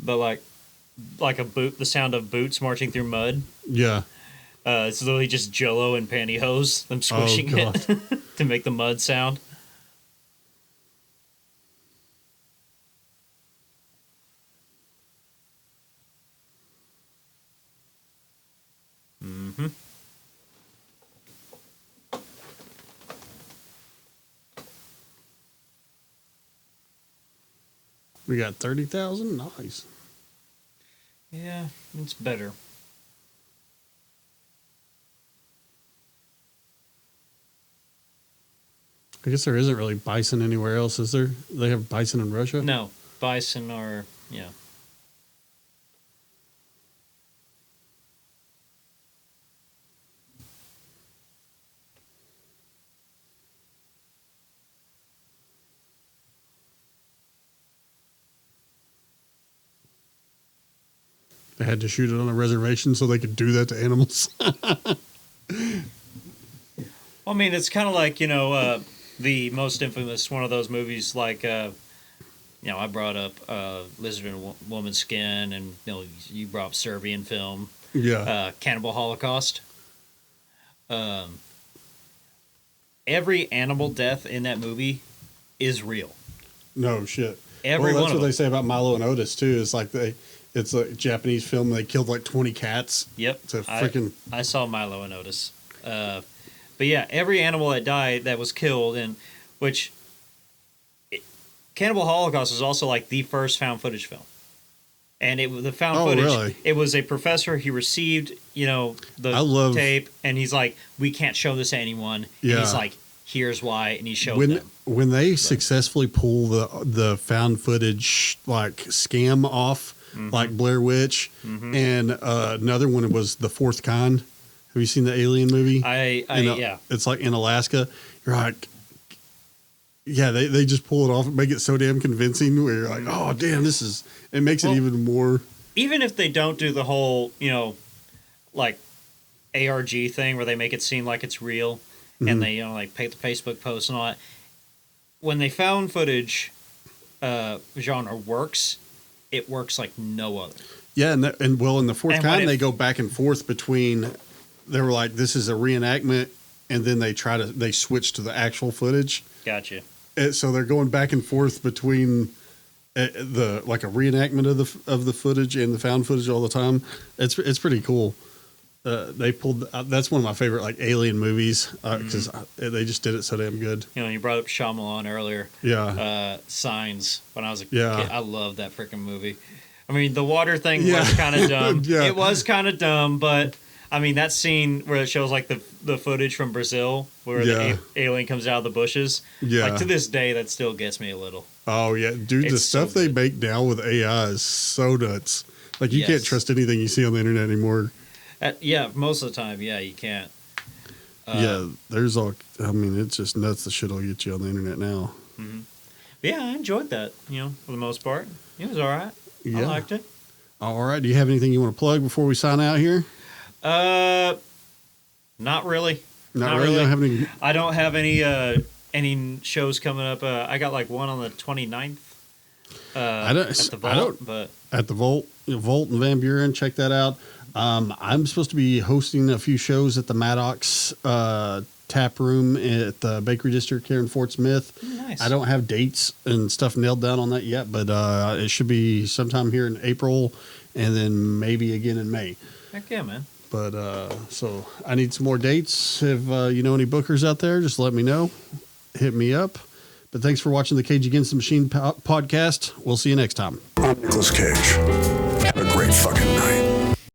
But like a boot, the sound of boots marching through mud. Yeah. It's literally just Jello and pantyhose, them squishing it to make the mud sound. Mm-hmm. We got 30,000. Nice. Yeah, it's better. I guess there isn't really bison anywhere else, is there? They have bison in Russia? No, bison are, yeah. They had to shoot it on a reservation so they could do that to animals. I mean, it's kind of like, the most infamous one of those movies, like, I brought up Lizard and Woman Skin, and, you brought up Serbian film. Yeah. Cannibal Holocaust. Every animal death in that movie is real. No shit. Every well, one that's of what them. they say about Milo and Otis too. It's like it's a Japanese film. They killed like 20 cats. Yep. It's a freaking. I saw Milo and Otis. But yeah, every animal that died that was killed, and Cannibal Holocaust is also like the first found footage film. And the found footage, really? It was a professor. He received, the tape, and he's like, "We can't show this to anyone." Yeah. And he's like, "Here's why," and he showed them. When they successfully pull the found footage like scam off, like Blair Witch, and another one was The Fourth Kind. Have you seen the Alien movie? Yeah. It's like in Alaska. You're like, yeah, they just pull it off and make it so damn convincing where you're like, oh, damn, it makes it even more. Even if they don't do the whole, like ARG thing where they make it seem like it's real and they, like pay the Facebook posts and all that. When they found footage genre works, it works like no other. Yeah, and in The Fourth Kind, they go back and forth between. They were like, this is a reenactment, and then they switch to the actual footage. Gotcha. And so they're going back and forth between a reenactment of the footage and the found footage all the time. It's pretty cool. They pulled that's one of my favorite like alien movies because they just did it so damn good. You brought up Shyamalan earlier. Yeah. Signs. When I was a Yeah. kid, I loved that freaking movie. I mean, the water thing was kind of dumb. Yeah. It was kind of dumb, but I mean that scene where it shows like the footage from Brazil where the alien comes out of the bushes. Yeah. Like to this day, that still gets me a little. Oh yeah, dude, the It's stuff so they good. make now with AI is so nuts. Like you Yes. can't trust anything you see on the internet anymore. Yeah, most of the time, yeah, you can't. Yeah, there's all. I mean, it's just nuts. The shit will get you on the internet now. But yeah, I enjoyed that. For the most part, it was all right. Yeah. I liked it. All right. Do you have anything you want to plug before we sign out here? Not really. Not really. Don't have any. I don't have any shows coming up. I got like one on the 29th. I don't. At the I Vault, don't. but At the Volt, Volt and Van Buren. Check that out. I'm supposed to be hosting a few shows at the Maddox Tap Room at the Bakery District here in Fort Smith. nice. I don't have dates and stuff nailed down on that yet, but it should be sometime here in April, and then maybe again in May. Heck yeah, man. But so I need some more dates. If you know any bookers out there, just let me know. Hit me up. But thanks for watching the Cage Against the Machine podcast. We'll see you next time. I'm Nicolas Cage. Have a great fucking night.